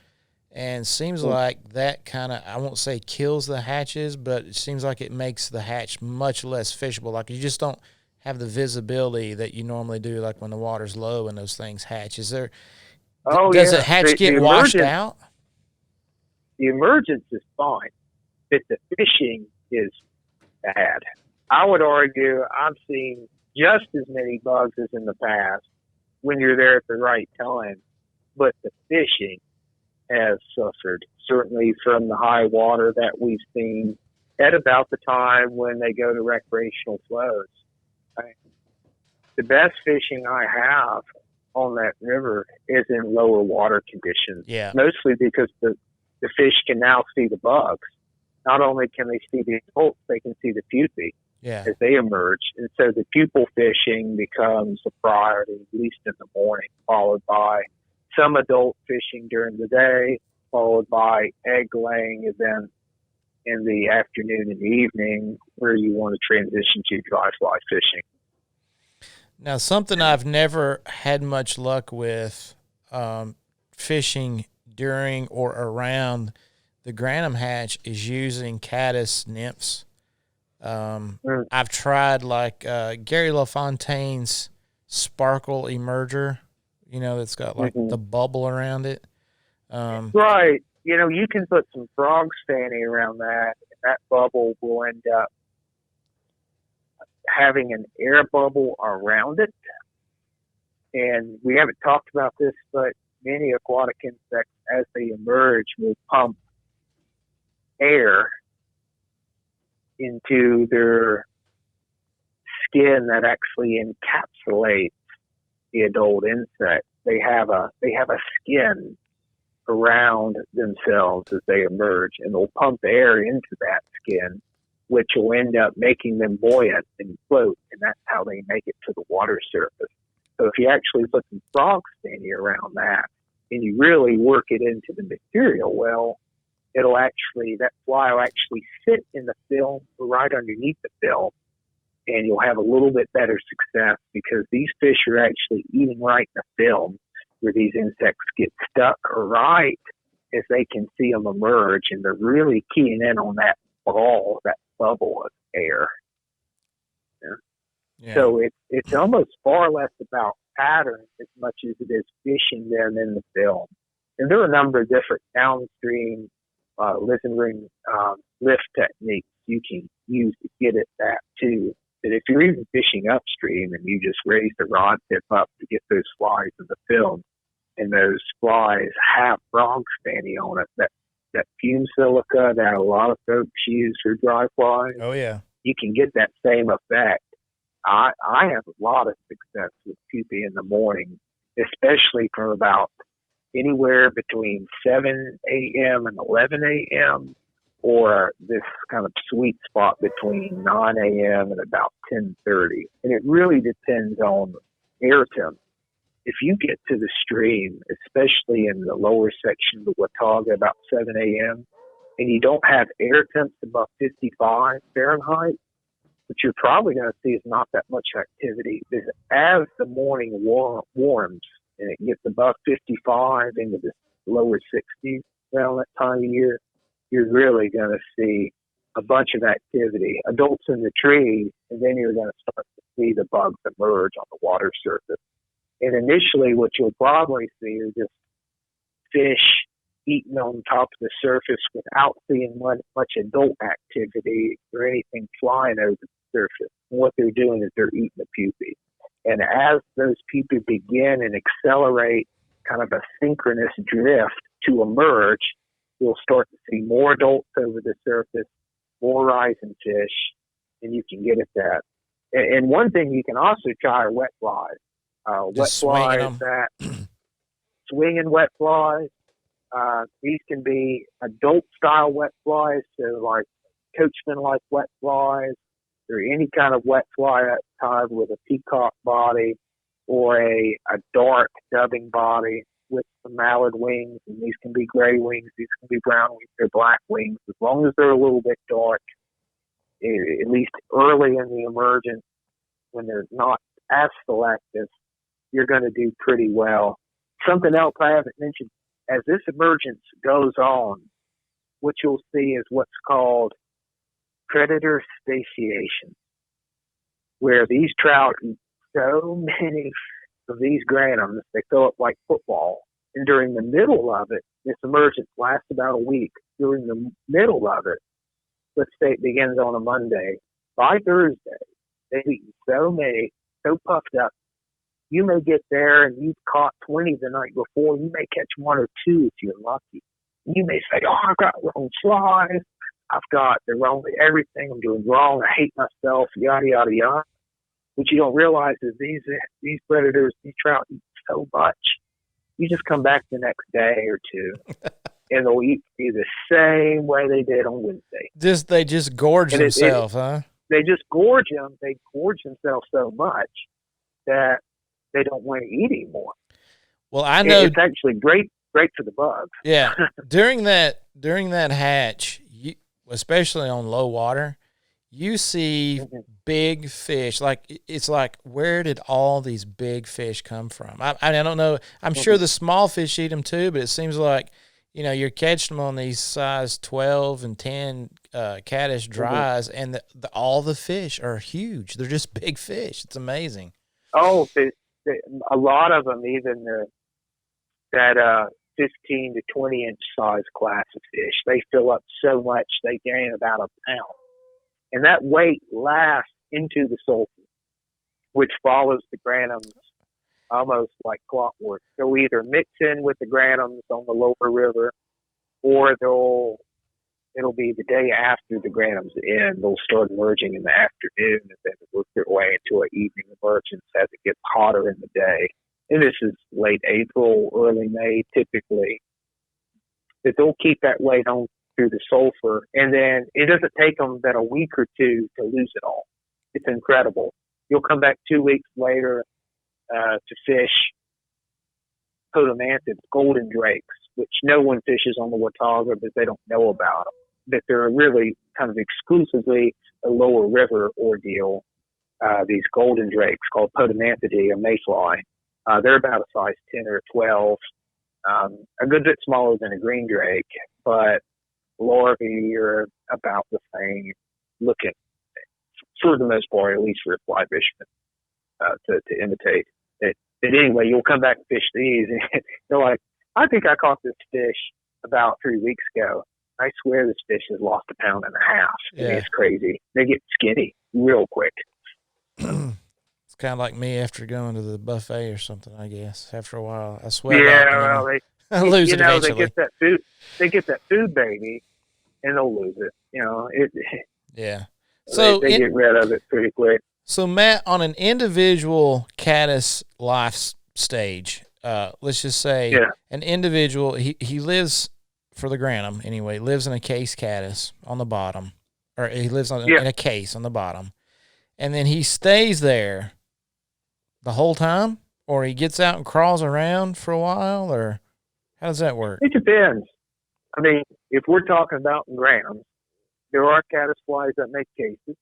Speaker 2: And seems like that kind of, I won't say kills the hatches, but it seems like it makes the hatch much less fishable. Like you just don't have the visibility that you normally do, like when the water's low and those things hatch. Is there? Does the hatch get washed out?
Speaker 1: The emergence is fine, but the fishing is bad. I would argue I've seen just as many bugs as in the past when you're there at the right time, but the fishing has suffered, certainly from the high water that we've seen at about the time when they go to recreational flows. The best fishing I have on that river is in lower water conditions, mostly because the fish can now see the bugs. Not only can they see the adults, they can see the pupae as they emerge. And so the pupal fishing becomes a priority, at least in the morning, followed by some adult fishing during the day, followed by egg laying events in the afternoon and evening, where you want to transition to dry fly fishing.
Speaker 2: Now, something I've never had much luck with fishing during or around the Grannum hatch is using caddis nymphs. I've tried Gary LaFontaine's sparkle emerger, that's got the bubble around it.
Speaker 1: Right. You can put some frog fanny around that, and that bubble will end up having an air bubble around it. And we haven't talked about this, but many aquatic insects, as they emerge, will pump air into their skin that actually encapsulates the adult insect. They have a skin around themselves as they emerge, and they'll pump air into that skin, which will end up making them buoyant and float, and that's how they make it to the water surface. So if you actually put some frog fanny around that, and you really work it into the material well, that fly will actually sit in the film right underneath the film, and you'll have a little bit better success because these fish are actually eating right in the film where these insects get stuck right as they can see them emerge, and they're really keying in on that ball, that bubble of air.
Speaker 2: Yeah.
Speaker 1: So it's almost far less about patterns as much as it is fishing them in the film. And there are a number of different downstream listen ring lift techniques you can use to get at that too. That if you're even fishing upstream and you just raise the rod tip up to get those flies in the film, and those flies have frogs standing on it, that fume silica that a lot of folks use for dry flies,
Speaker 2: Oh yeah.
Speaker 1: you can get that same effect. I have a lot of success with pupae in the morning, especially from about anywhere between 7 a.m. and 11 a.m. or this kind of sweet spot between 9 a.m. and about 10:30. And it really depends on air temp. If you get to the stream, especially in the lower section of the Watauga about 7 a.m., and you don't have air temps above 55 Fahrenheit, what you're probably going to see is not that much activity. Because as the morning warms and it gets above 55 into the lower 60s around that time of year, you're really going to see a bunch of activity, adults in the trees, and then you're going to start to see the bugs emerge on the water surface. And initially what you'll probably see is just fish eating on top of the surface without seeing much adult activity or anything flying over the surface. And what they're doing is they're eating the pupae. And as those pupae begin and accelerate kind of a synchronous drift to emerge, you'll start to see more adults over the surface, more rising fish, and you can get at that. And one thing you can also try are wet flies. Wet flies, swinging wet flies. These can be adult style wet flies, so like coachman like wet flies, or any kind of wet fly tied with a peacock body or a dark dubbing body with some mallard wings. And these can be gray wings, these can be brown wings, they're black wings. As long as they're a little bit dark, at least early in the emergence, when they're not as selective, you're going to do pretty well. Something else I haven't mentioned, as this emergence goes on, what you'll see is what's called predator satiation, where these trout eat so many of these grannums, they fill up like football. And during the middle of it, this emergence lasts about a week. During the middle of it, let's say it begins on a Monday, by Thursday, they've eaten so many, so puffed up, you may get there and you've caught 20 the night before. You may catch one or two if you're lucky. You may say, oh, I've got the wrong flies. I've got the wrong everything. I'm doing wrong. I hate myself, yada, yada, yada. What you don't realize is these predators, these trout eat so much. You just come back the next day or two, and they'll eat you the same way they did on Wednesday.
Speaker 2: They just gorge themselves, huh?
Speaker 1: They just gorge them. They gorge themselves so much that they don't want to eat anymore.
Speaker 2: Well, I know
Speaker 1: it's actually great for the bugs.
Speaker 2: Yeah, during that hatch, especially on low water, you see big fish. Like it's like, where did all these big fish come from? I don't know. I'm sure the small fish eat them too, but it seems like you're catching them on these size 12 and 10 caddis dries, and all the fish are huge. They're just big fish. It's amazing.
Speaker 1: Oh, a lot of them, even that 15 to 20 inch size class of fish, they fill up so much they gain about a pound. And that weight lasts into the sulfur, which follows the grannums almost like clockwork. They'll either mix in with the grannums on the lower river, or it'll be the day after the grannums end. They'll start emerging in the afternoon, and then work their way into an evening emergence as it gets hotter in the day. And this is late April, early May, typically. But they'll keep that weight on through the sulfur, and then it doesn't take them but a week or two to lose it all. It's incredible. You'll come back 2 weeks later to fish podomantids, golden drakes, which no one fishes on the Watauga, but they don't know about them. But they're really kind of exclusively a lower river ordeal. These golden drakes called podomantidae, a mayfly. They're about a size 10 or 12. a good bit smaller than a green drake, but larvae are about the same looking, for the most part, at least for a fly fisherman, to imitate it. But anyway, you'll come back and fish these, and you're like, I think I caught this fish about 3 weeks ago. I swear this fish has lost 1.5 pounds. I mean, it's crazy. They get skinny real quick.
Speaker 2: It's kind of like me after going to the buffet or something, I guess. After a while, I swear.
Speaker 1: Yeah, well,
Speaker 2: I lose it eventually.
Speaker 1: They get that food. They get that food baby, and they'll lose it.
Speaker 2: Yeah.
Speaker 1: So they get rid of it pretty quick.
Speaker 2: So Matt, on an individual caddis life stage, let's just say an individual, he lives for the Grannum anyway, lives in a case caddis on the bottom, or he lives in a case on the bottom, and then he stays there the whole time, or he gets out and crawls around for a while, or how does that work?
Speaker 1: It depends. I mean, if we're talking about Grannum, there are caddis flies that make cases.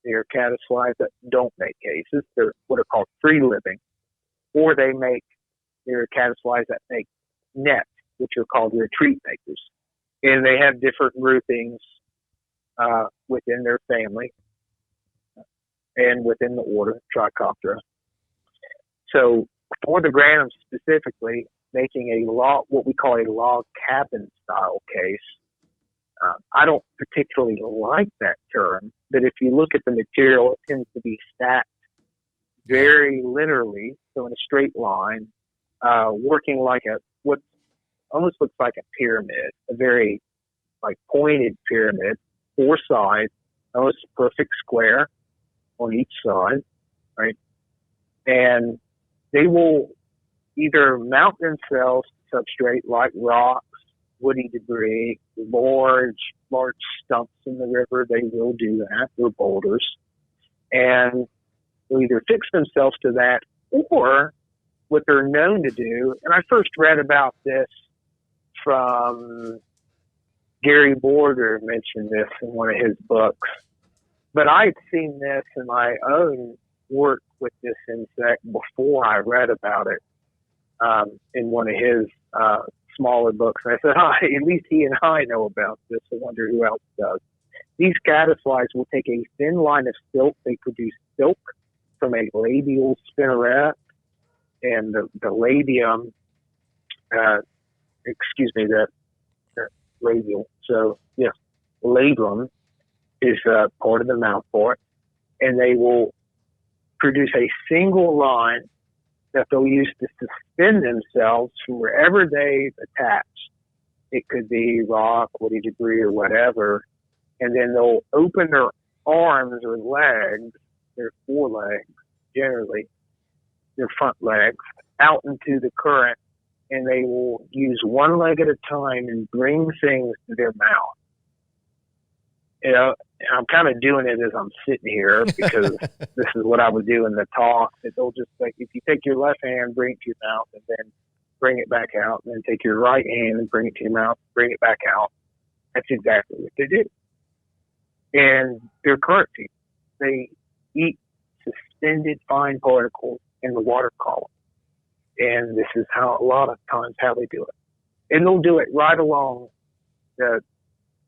Speaker 1: There are caddis flies that don't make cases. They're what are called free living, or there are caddis flies that make nets, which are called retreat makers. And they have different groupings within their family and within the order, Trichoptera. So for the Grannum specifically, making what we call a log cabin style case, I don't particularly like that term, but if you look at the material, it tends to be stacked very linearly, so in a straight line, working like what almost looks like a pyramid, a very like pointed pyramid, 4 sides, almost a perfect square on each side, right? And they will either mount themselves to substrate like rocks, woody debris, large stumps in the river. They will do that, or boulders, and they'll either fix themselves to that, or what they're known to do. And I first read about this from Gary Border, mentioned this in one of his books, but I had seen this in my own work with this insect before I read about it in one of his smaller books. And I said, at least he and I know about this. I wonder who else does. These caddis flies will take a thin line of silk. They produce silk from a labial spinneret, and the labium, the labial. So, yeah, labrum is part of the mouth part, and they will produce a single line that they'll use to suspend themselves from wherever they've attached. It could be rock, woody debris, or whatever, and then they'll open their arms or legs, their forelegs generally, their front legs, out into the current, and they will use one leg at a time and bring things to their mouth. You know, I'm kind of doing it as I'm sitting here because this is what I would do in the talk. They'll just like, if you take your left hand, bring it to your mouth, and then bring it back out, and then take your right hand and bring it to your mouth, bring it back out. That's exactly what they do. And they're currency. They eat suspended fine particles in the water column. And this is how a lot of times how they do it. And they'll do it right along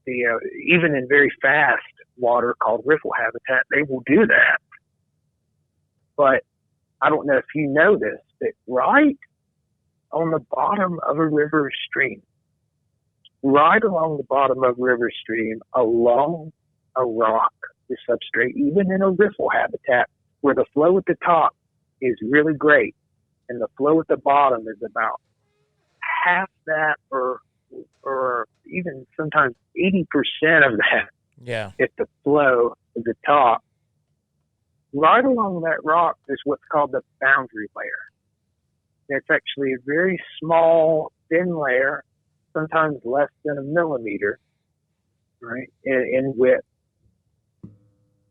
Speaker 1: even in very fast water called riffle habitat, they will do that. But I don't know if you know this, but right on the bottom of a river stream, right along the bottom of a river stream, along a rock, the substrate, even in a riffle habitat, where the flow at the top is really great, and the flow at the bottom is about half that, or even sometimes 80% of that.
Speaker 2: Yeah.
Speaker 1: If the flow at the top, right along that rock is what's called the boundary layer. It's actually a very small, thin layer, sometimes less than a millimeter, right, in width.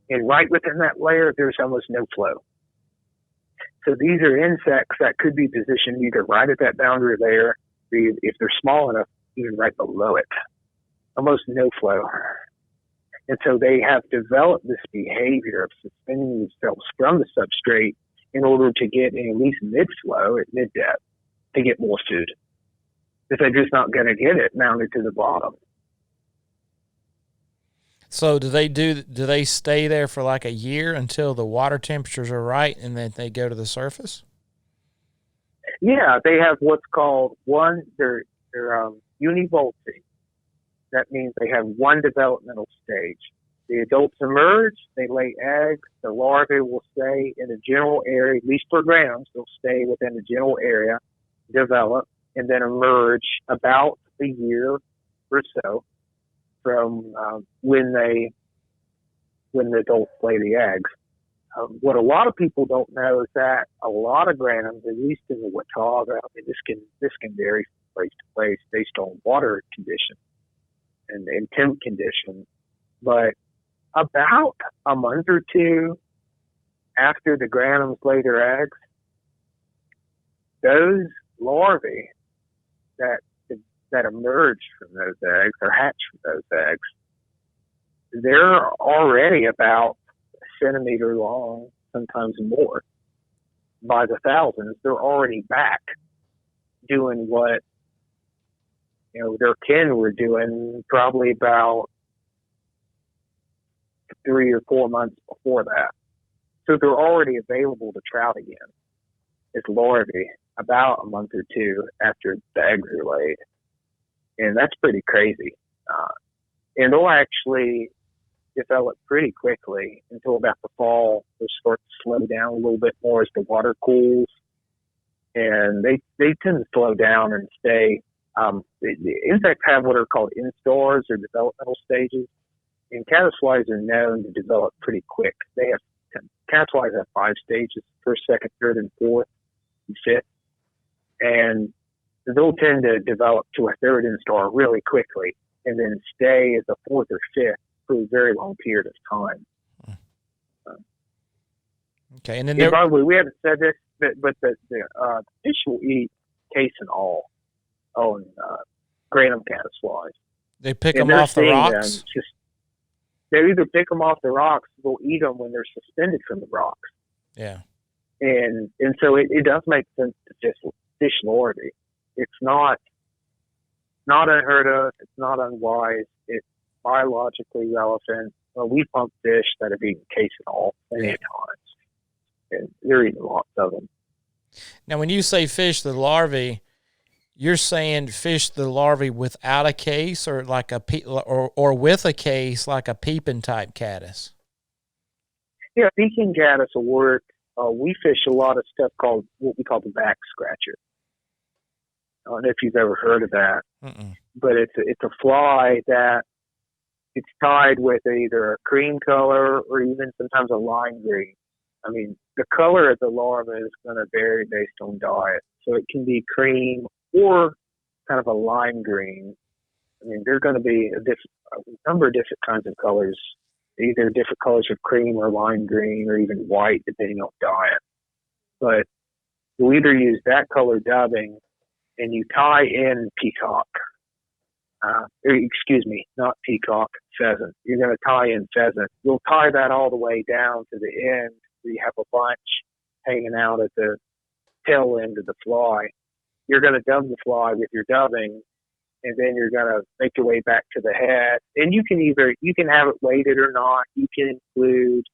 Speaker 1: And right within that layer, there's almost no flow. So these are insects that could be positioned either right at that boundary layer, or if they're small enough, even right below it. Almost no flow. And so they have developed this behavior of suspending themselves from the substrate in order to get in at least mid-flow, at mid-depth, to get more food. If they're just not going to get it mounted to the bottom.
Speaker 2: So do they stay there for like a year until the water temperatures are right and then they go to the surface?
Speaker 1: Yeah, they have what's called they're univolting. That means they have one developmental stage. The adults emerge, they lay eggs, the larvae will stay in a general area, at least for grams, they'll stay within the general area, develop, and then emerge about a year or so from when the adults lay the eggs. What a lot of people don't know is that a lot of grannums, at least in the Watauga, I mean, this can vary from place to place based on water conditions and temp conditions, but about a month or two after the grannums lay their eggs, those larvae that emerge from those eggs or hatch from those eggs, they're already about a centimeter long, sometimes more. By the thousands, they're already back doing what their kin were doing probably about 3 or 4 months before that. So they're already available to trout again as larvae about a month or two after the eggs are laid. And that's pretty crazy. And they'll actually develop pretty quickly until about the fall. They'll start to slow down a little bit more as the water cools. And they tend to slow down and stay. The insects have what are called instars or developmental stages. And caddisflies are known to develop pretty quick. Caddisflies have 5 stages: first, second, third, and fourth, and fifth. And they'll tend to develop to a third instar really quickly and then stay as a fourth or fifth for a very long period of time.
Speaker 2: Okay. And then
Speaker 1: by the way, we haven't said this, but the fish will eat case and all on Grannum caddisflies.
Speaker 2: They pick them off the rocks?
Speaker 1: They either pick them off the rocks or they'll eat them when they're suspended from the rocks.
Speaker 2: Yeah.
Speaker 1: And so it does make sense to fish larvae. It's not unheard of. It's not unwise. It's biologically relevant. We pump fish that have eaten case and all many times, and they're eating lots of them.
Speaker 2: Now, when you say fish the larvae, you're saying fish the larvae without a case, or like or with a case, like a peeping type caddis?
Speaker 1: Yeah, peeping caddis will work. We fish a lot of stuff called what we call the back scratcher. I don't know if you've ever heard of that.
Speaker 2: Mm-mm.
Speaker 1: But it's a fly that it's tied with either a cream color or even sometimes a lime green. I mean, the color of the larva is going to vary based on diet. So it can be cream or kind of a lime green. I mean, there are going to be a number of different kinds of colors, either different colors of cream or lime green or even white, depending on diet. But you'll either use that color dubbing and you tie in peacock. Not peacock, pheasant. You're going to tie in pheasant. You'll tie that all the way down to the end where you have a bunch hanging out at the tail end of the fly. You're going to dub the fly with your dubbing, and then you're going to make your way back to the head. And you can have it weighted or not. You can include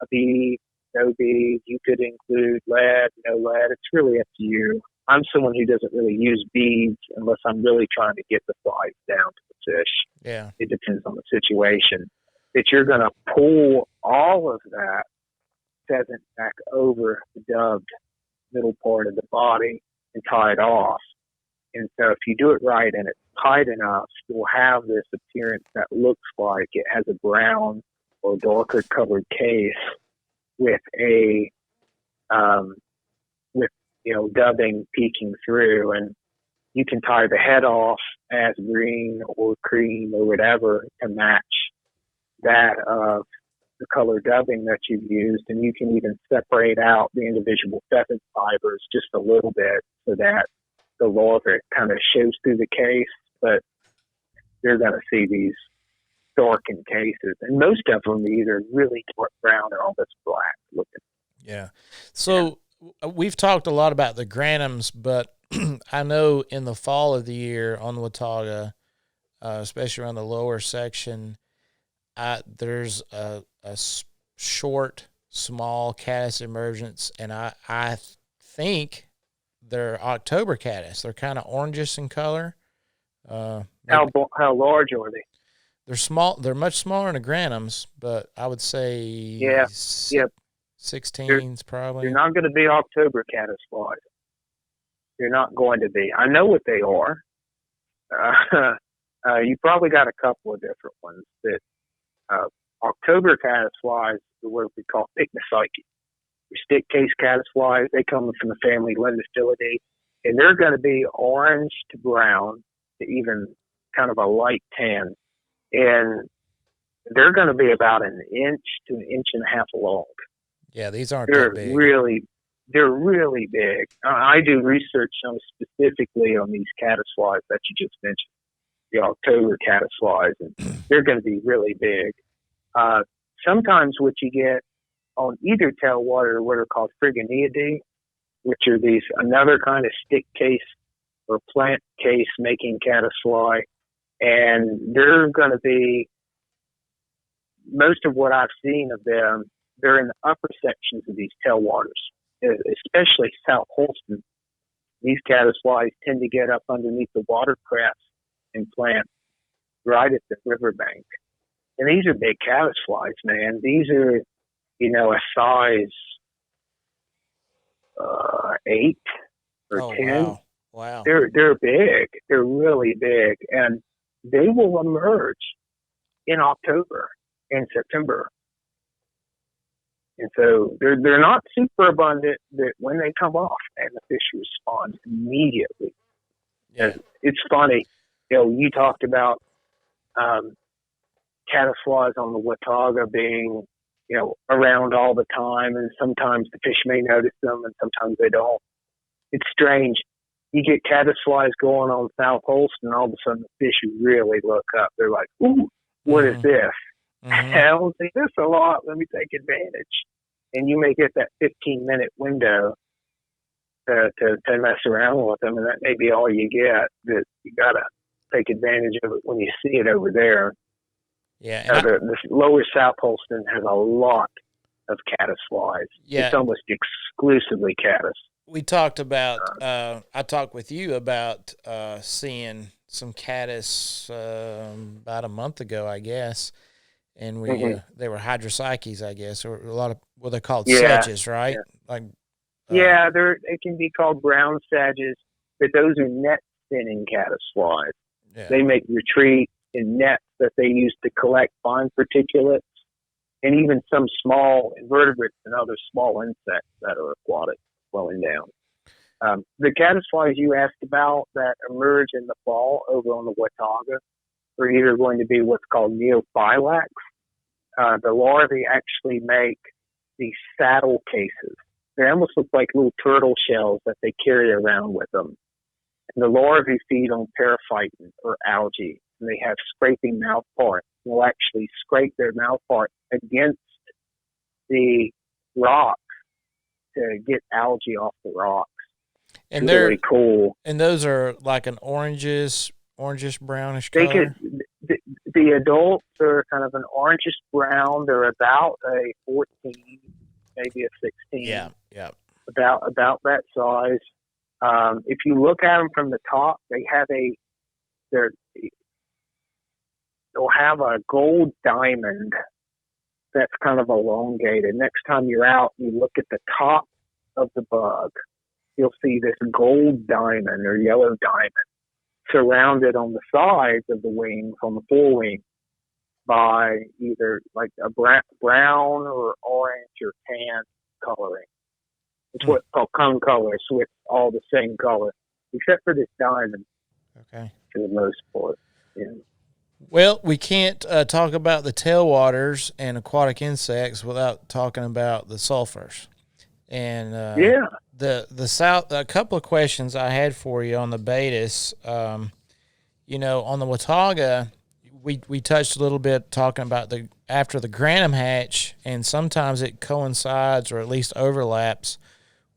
Speaker 1: a bead, no bead. You could include lead, no lead. It's really up to you. I'm someone who doesn't really use beads unless I'm really trying to get the flies down to the fish.
Speaker 2: Yeah.
Speaker 1: It depends on the situation. That you're going to pull all of that pheasant back over the dubbed middle part of the body and tie it off. And so if you do it right and it's tight enough, you'll have this appearance that looks like it has a brown or darker colored case with a dubbing peeking through, and you can tie the head off as green or cream or whatever to match that of the color dubbing that you've used, and you can even separate out the individual pheasant fibers just a little bit so that the larva kind of shows through the case, but they're going to see these darkened cases, and most of them either really dark brown or almost black looking.
Speaker 2: Yeah. So we've talked a lot about the grannums, but I know in the fall of the year on the Watauga, especially around the lower section, there's a short, small caddis emergence, and I think they're October caddis. They're kind of orangish in color.
Speaker 1: How large are they?
Speaker 2: They're small. They're much smaller than the Grannums, but I would say 16s probably.
Speaker 1: They're not going to be October caddis flies. They're not going to be. I know what they are. You probably got a couple of different ones. That October caddis flies are what we call pygmopsyche. Stick case caddis flies. They come from the family Lindophylidae, and they're going to be orange to brown to even kind of a light tan, and they're going to be about an inch to an inch and a half long.
Speaker 2: Yeah, these aren't that big.
Speaker 1: They're really big. I do research specifically on these caddis flies that you just mentioned, the October caddis flies, and they're going to be really big. Sometimes what you get on either tailwater are what are called Frigoniidae, which are another kind of stick case or plant case making caddis fly, and they're going to be, most of what I've seen of them, they're in the upper sections of these tailwaters, especially South Holston. These caddis flies tend to get up underneath the watercress and plant right at the riverbank. And these are big caddis flies, man. These are, a size 8 or 10.
Speaker 2: Wow.
Speaker 1: They're big. They're really big. And they will emerge in October and September. And so they're not super abundant, but when they come off, and the fish respond immediately.
Speaker 2: Yeah.
Speaker 1: And it's funny, you talked about caddis flies on the Watauga being, around all the time, and sometimes the fish may notice them and sometimes they don't. It's strange. You get caddis flies going on South Holston, and all of a sudden the fish really look up. They're like, ooh, what is this?
Speaker 2: Mm-hmm.
Speaker 1: I don't see this a lot. Let me take advantage. And you may get that 15-minute window to mess around with them, and that may be all you get. That you got to take advantage of it when you see it over there.
Speaker 2: Yeah.
Speaker 1: The lower South Holston has a lot of caddis flies.
Speaker 2: Yeah.
Speaker 1: It's almost exclusively caddis.
Speaker 2: We talked about, I talked with you about seeing some caddis about a month ago, I guess. And they were hydropsyches, I guess, or a lot of what they're called sedges, right?
Speaker 1: Yeah. They can be called brown sedges, but those are net spinning caddis flies.
Speaker 2: Yeah.
Speaker 1: They make retreat in nets that they use to collect fine particulates, and even some small invertebrates and other small insects that are aquatic flowing down. The caddis flies you asked about that emerge in the fall over on the Watauga are either going to be what's called neophylax. The larvae actually make these saddle cases. They almost look like little turtle shells that they carry around with them. And the larvae feed on periphyton or algae, and they have scraping mouth parts. They'll actually scrape their mouth part against the rocks to get algae off the rocks.
Speaker 2: And
Speaker 1: they're really cool.
Speaker 2: And those are like an orangish brownish color.
Speaker 1: The adults are kind of an orangish brown. They're about a 14, maybe a 16.
Speaker 2: Yeah.
Speaker 1: About that size. If you look at them from the top, they'll have a gold diamond that's kind of elongated. Next time you're out, you look at the top of the bug, you'll see this gold diamond or yellow diamond surrounded on the sides of the wings, on the forewing, by either like a brown or orange or tan coloring. It's what's called cone color, so it's all the same color, except for this diamond.
Speaker 2: Okay.
Speaker 1: For the most part. Yeah.
Speaker 2: Well, we can't talk about the tailwaters and aquatic insects without talking about the sulfurs. And a couple of questions I had for you on the Batis. On the Watauga, we touched a little bit talking about after the Grannum hatch, and sometimes it coincides or at least overlaps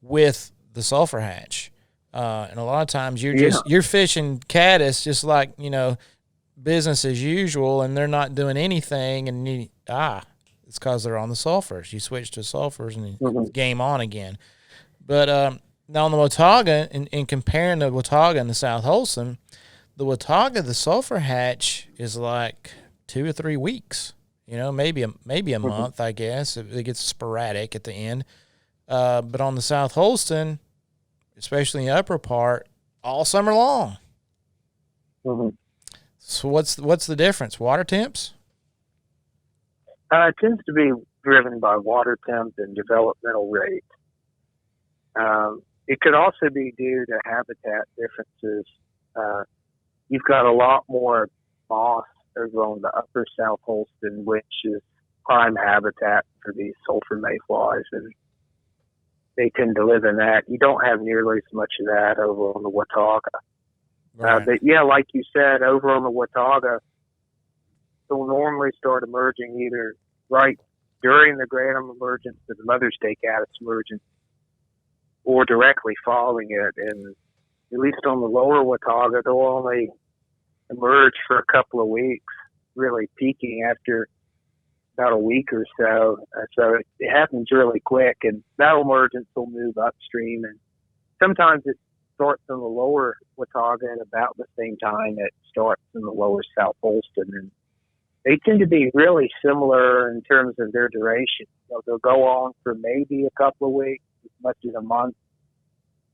Speaker 2: with the sulfur hatch. And a lot of times you're fishing caddis just like, business as usual, and they're not doing anything, and it's because they're on the sulfurs. You switch to sulfurs and game on again. But now on the Watauga, in comparing the Watauga and the South Holston, the Watauga, the sulfur hatch is like 2 or 3 weeks. Maybe a month, I guess. It gets sporadic at the end. But on the South Holston, especially in the upper part, all summer long.
Speaker 1: Mm-hmm.
Speaker 2: So what's the difference? Water temps?
Speaker 1: It tends to be driven by water temp and developmental rate. It could also be due to habitat differences. You've got a lot more moss over on the upper South Holston, which is prime habitat for these sulfur mayflies, and they tend to live in that. You don't have nearly as much of that over on the Watauga.
Speaker 2: Right.
Speaker 1: But yeah, like you said, over on the Watauga, they'll normally start emerging either right during the Grannum emergence to the Mothers Day Caddis emergence, or directly following it. And at least on the lower Watauga, they'll only emerge for a couple of weeks, really peaking after about a week or so. So it happens really quick, and that emergence will move upstream. And sometimes it starts in the lower Watauga at about the same time it starts in the lower South Holston. And they tend to be really similar in terms of their duration. They'll go on for maybe a couple of weeks, as much as a month.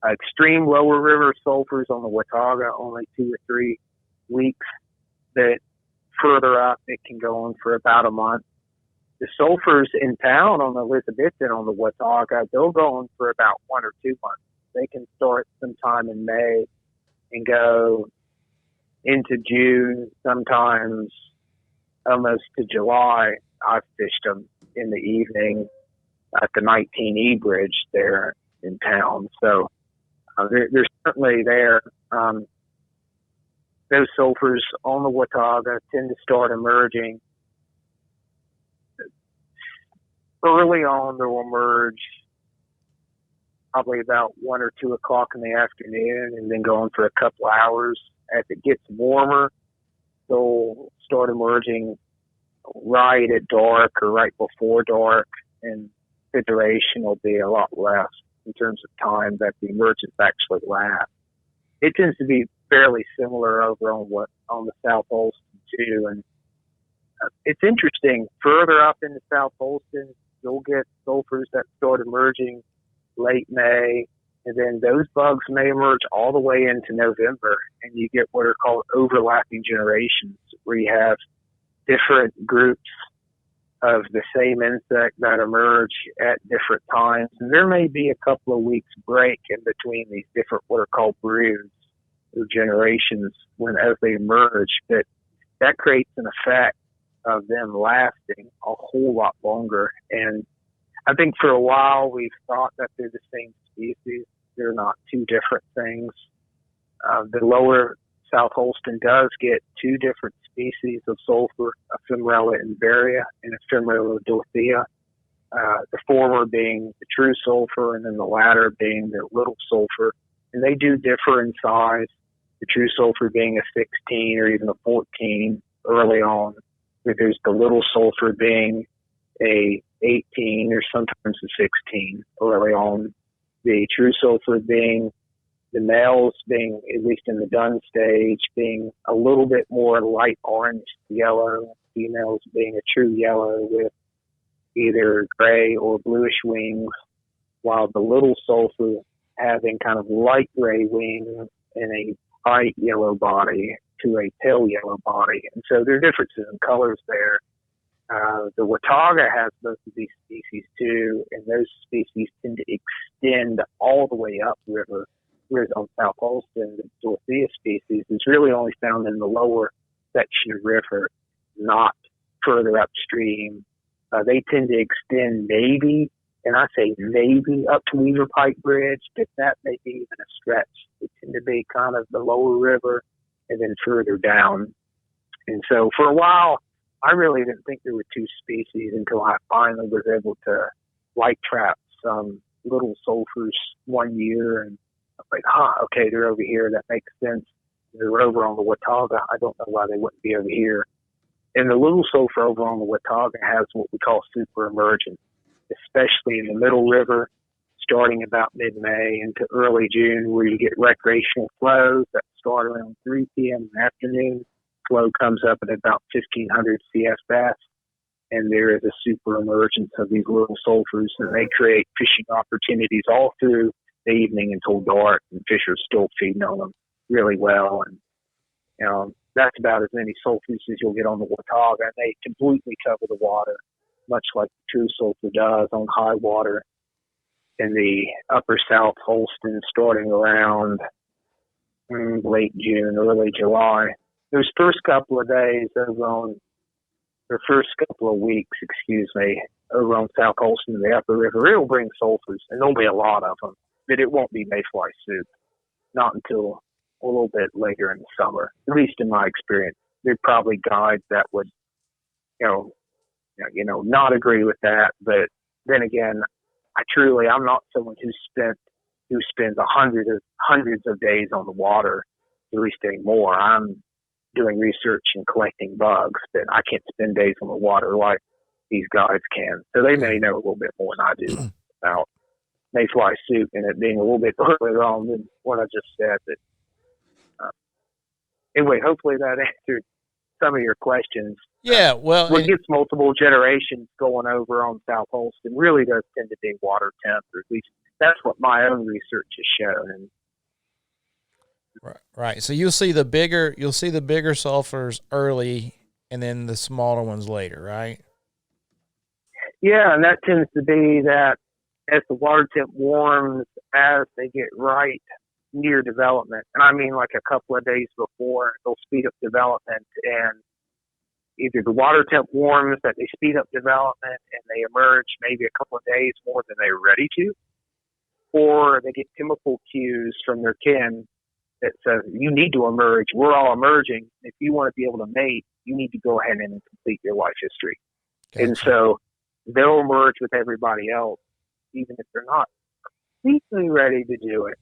Speaker 1: Extreme lower river sulfurs on the Watauga, only 2 or 3 weeks. But further up, it can go on for about a month. The sulfurs in town on the Elizabethan on the Watauga, they'll go on for about 1 or 2 months. They can start sometime in May and go into June, sometimes almost to July. I've fished them in the evening at the 19E bridge there in town. So they're certainly there. Those sulfurs on the Watauga tend to start emerging early on. They'll emerge probably about 1 or 2 o'clock in the afternoon, and then go on for a couple hours. As it gets warmer, they'll start emerging right at dark or right before dark, and the duration will be a lot less in terms of time that the emergence actually lasts. It tends to be fairly similar over on the South Holston too, and it's interesting. Further up in the South Holston, you'll get sulfurs that start emerging late May, and then those bugs may emerge all the way into November, and you get what are called overlapping generations, where you have different groups of the same insect that emerge at different times. And there may be a couple of weeks break in between these different what are called broods or generations as they emerge, but that creates an effect of them lasting a whole lot longer. And I think for a while we've thought that they're the same species. They're not two different things. The lower South Holston does get 2 different species of sulfur, Ephemerella invaria and Ephemerella dorothea. The former being the true sulfur, and then the latter being the little sulfur. And they do differ in size. The true sulfur being a 16 or even a 14 early on. There's the little sulfur being a 18 or sometimes a 16 early on. The true sulfur being the males being, at least in the dun stage, being a little bit more light orange yellow, females being a true yellow with either gray or bluish wings, while the little sulfur having kind of light gray wings and a bright yellow body to a pale yellow body. And so there are differences in colors there. The Watauga has both of these species too, and those species tend to extend all the way upriver, whereas on South Holston, the Dorothea species is really only found in the lower section of river, not further upstream. They tend to extend maybe, and I say maybe, up to Weaver Pike Bridge, but that may be even a stretch. They tend to be kind of the lower river and then further down. And so for a while, I really didn't think there were 2 species until I finally was able to light trap some little sulfurs one year, and I'm like, okay, they're over here. That makes sense. They're over on the Watauga. I don't know why they wouldn't be over here. And the little sulfur over on the Watauga has what we call super emergence, especially in the middle river, starting about mid-May into early June, where you get recreational flows that start around 3 p.m. in the afternoon. Flow comes up at about 1,500 CS bass, and there is a super emergence of these little sulfurs, and they create fishing opportunities all through the evening until dark, and fish are still feeding on them really well. And that's about as many sulfurs as you'll get on the Watauga. They completely cover the water, much like the true sulfur does on high water in the upper South Holston, starting around late June, early July. Those first couple of days over on, the first couple of weeks, over on South Holston, the upper river, it'll bring sulfurs, and there'll be a lot of them, but it won't be mayfly soup, not until a little bit later in the summer, at least in my experience. There are probably guides that would, not agree with that. But then again, I'm not someone who spends hundreds of days on the water, at least anymore. I'm doing research and collecting bugs, but I can't spend days on the water like these guys can. So they may know a little bit more than I do about mayfly soup and it being a little bit earlier on than what I just said. But anyway, hopefully that answered some of your questions.
Speaker 2: Yeah, well,
Speaker 1: what gets multiple generations going over on South Holston really does tend to be water temp, or at least that's what my own research has shown.
Speaker 2: Right. So you'll see the bigger sulfurs early, and then the smaller ones later, right?
Speaker 1: Yeah, and that tends to be that as the water temp warms, as they get right near development, and I mean like a couple of days before, they'll speed up development, and either the water temp warms that they speed up development and they emerge maybe a couple of days more than they're ready to, or they get chemical cues from their kin that says, you need to emerge. We're all emerging. If you want to be able to mate, you need to go ahead and complete your life history. Gotcha. And so they'll emerge with everybody else, even if they're not completely ready to do it,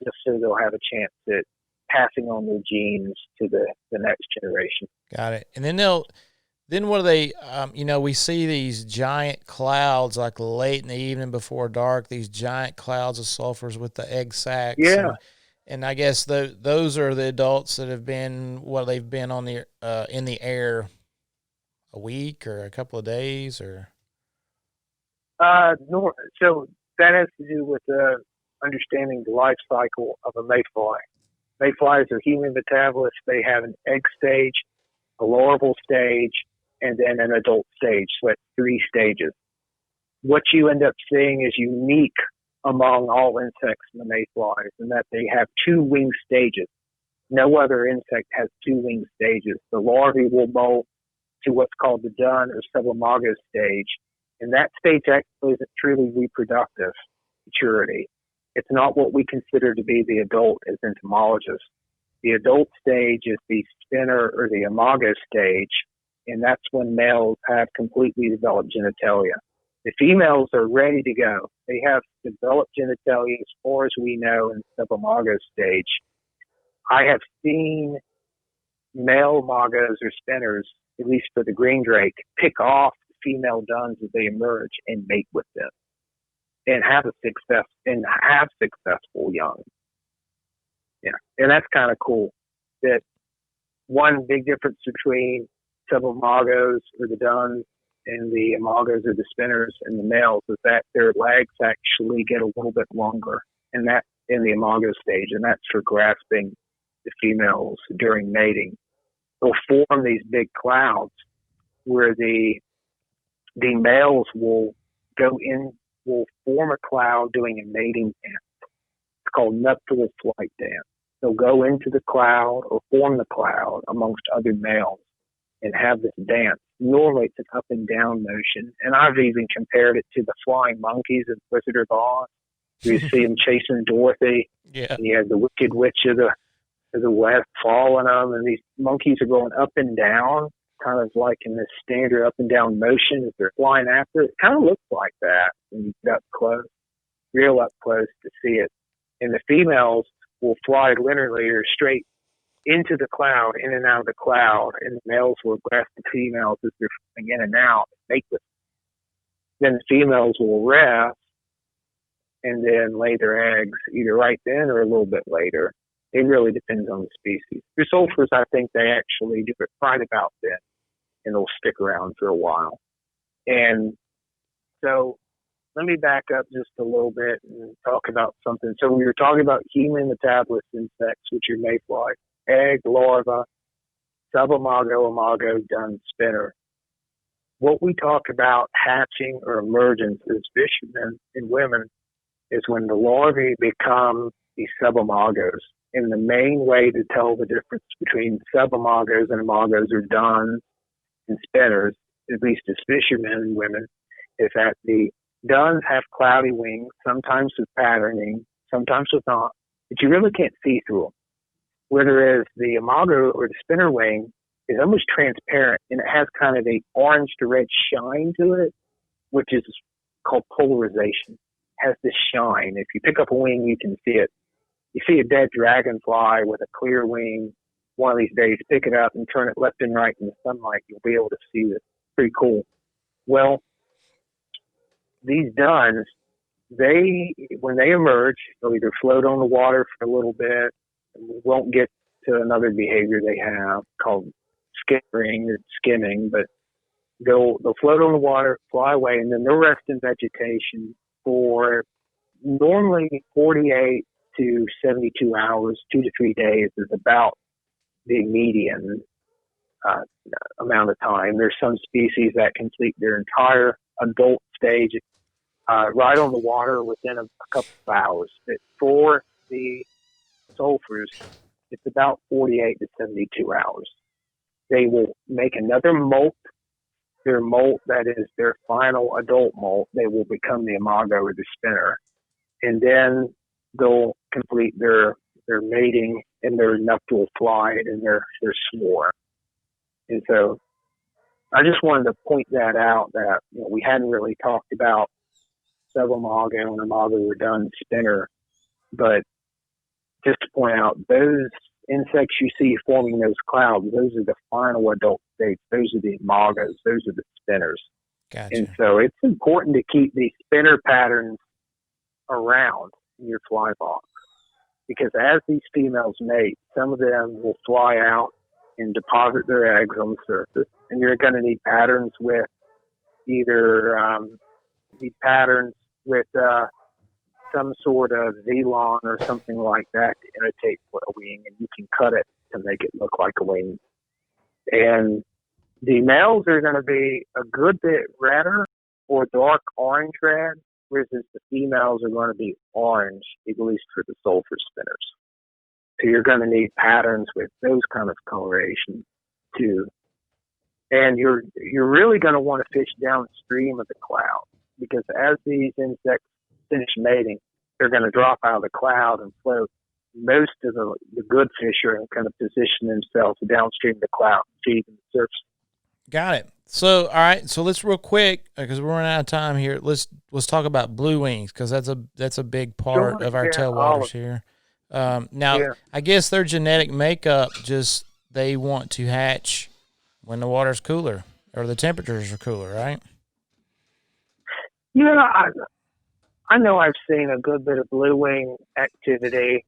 Speaker 1: just so they'll have a chance at passing on their genes to the next generation.
Speaker 2: Got it. And then what do they, we see these giant clouds like late in the evening before dark, these giant clouds of sulfurs with the egg sacs.
Speaker 1: Yeah.
Speaker 2: And I guess those are the adults that have been, they've been on the in the air a week or a couple of days or?
Speaker 1: No. So that has to do with understanding the life cycle of a mayfly. Mayflies are human metabolists. They have an egg stage, a larval stage, and then an adult stage. So it's 3 stages. What you end up seeing is unique among all insects and the mayflies, in that they have 2 wing stages. No other insect has 2 wing stages. The larvae will molt to what's called the dun or subimago stage, and that stage actually isn't truly reproductive maturity. It's not what we consider to be the adult as entomologists. The adult stage is the spinner or the imago stage, and that's when males have completely developed genitalia. The females are ready to go. They have developed genitalia as far as we know in the subimago stage. I have seen male magos or spinners, at least for the green drake, pick off the female duns as they emerge and mate with them, and have successful young. Yeah, and that's kind of cool. That one big difference between subimagos or the duns and the imagos or the spinners and the males is that their legs actually get a little bit longer, and that in the imago stage, and that's for grasping the females during mating. They'll form these big clouds where the males will form a cloud doing a mating dance. It's called nuptial flight dance. They'll go into the cloud or form the cloud amongst other males and have this dance. Normally it's an up and down motion, and I've even compared it to the flying monkeys in Wizard of Oz. You see them chasing Dorothy, and you have the Wicked Witch of the West following them, and these monkeys are going up and down, kind of like in this standard up and down motion as they're flying after it. It kind of looks like that when you get up close, real up close to see it. and the females will fly linearly or straight into the cloud, in and out of the cloud, and the males will grasp the females as they're flying in and out, mate with them. Then the females will rest and then lay their eggs either right then or a little bit later. It really depends on the species. For sulfurs, I think they actually do it right about then, and they'll stick around for a while. And so let me back up just a little bit and talk about something. So we were talking about human metabolist insects, which are mayfly, egg, larva, subimago, imago, dun, spinner. What we talk about hatching or emergence as fishermen and women is when the larvae become the subimagos. And the main way to tell the difference between subimagos and imagos or duns and spinners, at least as fishermen and women, is that the duns have cloudy wings, sometimes with patterning, sometimes with not, but you really can't see through them. Whereas the imago or the spinner wing is almost transparent, and it has kind of a orange to red shine to it, which is called polarization. It has this shine. If you pick up a wing, you can see it. You see a dead dragonfly with a clear wing. One of these days, pick it up and turn it left and right in the sunlight. You'll be able to see it. Pretty cool. Well, these duns, when they emerge, they'll either float on the water for a little bit. We won't get to another behavior they have called skimming or skimming, but they'll float on the water, fly away, and then they'll rest in vegetation for normally 48 to 72 hours, 2 to 3 days is about the median amount of time. There's some species that complete their entire adult stage right on the water within a couple of hours. But for the sulfurs, it's about 48 to 72 hours. They will make another molt. Their molt, that is their final adult molt, they will become the imago or the spinner. And then they'll complete their mating and their nuptial flight and their swarm. And so I just wanted to point that out that we hadn't really talked about subimago and imago or dun spinner, but just to point out, those insects you see forming those clouds, those are the final adult states. Those are the imagos. Those are the spinners.
Speaker 2: Gotcha.
Speaker 1: And so it's important to keep these spinner patterns around in your fly box, because as these females mate, some of them will fly out and deposit their eggs on the surface, and you're going to need patterns with either some sort of velon or something like that to imitate a wing, and you can cut it to make it look like a wing. And the males are going to be a good bit redder or dark orange red, whereas the females are going to be orange, at least for the sulfur spinners. So you're going to need patterns with those kind of coloration too. And you're really going to want to fish downstream of the cloud, because as these insects finish mating, they're going to drop out of the cloud and float. Most of the good fish are going to position themselves downstream of the cloud, feeding the surface.
Speaker 2: Got it. So, all right. So let's real quick, because we're running out of time here. Let's talk about blue wings, because that's a big part of our tailwaters here. I guess their genetic makeup, just they want to hatch when the water's cooler or the temperatures are cooler, right?
Speaker 1: Yeah, I know I've seen a good bit of blue wing activity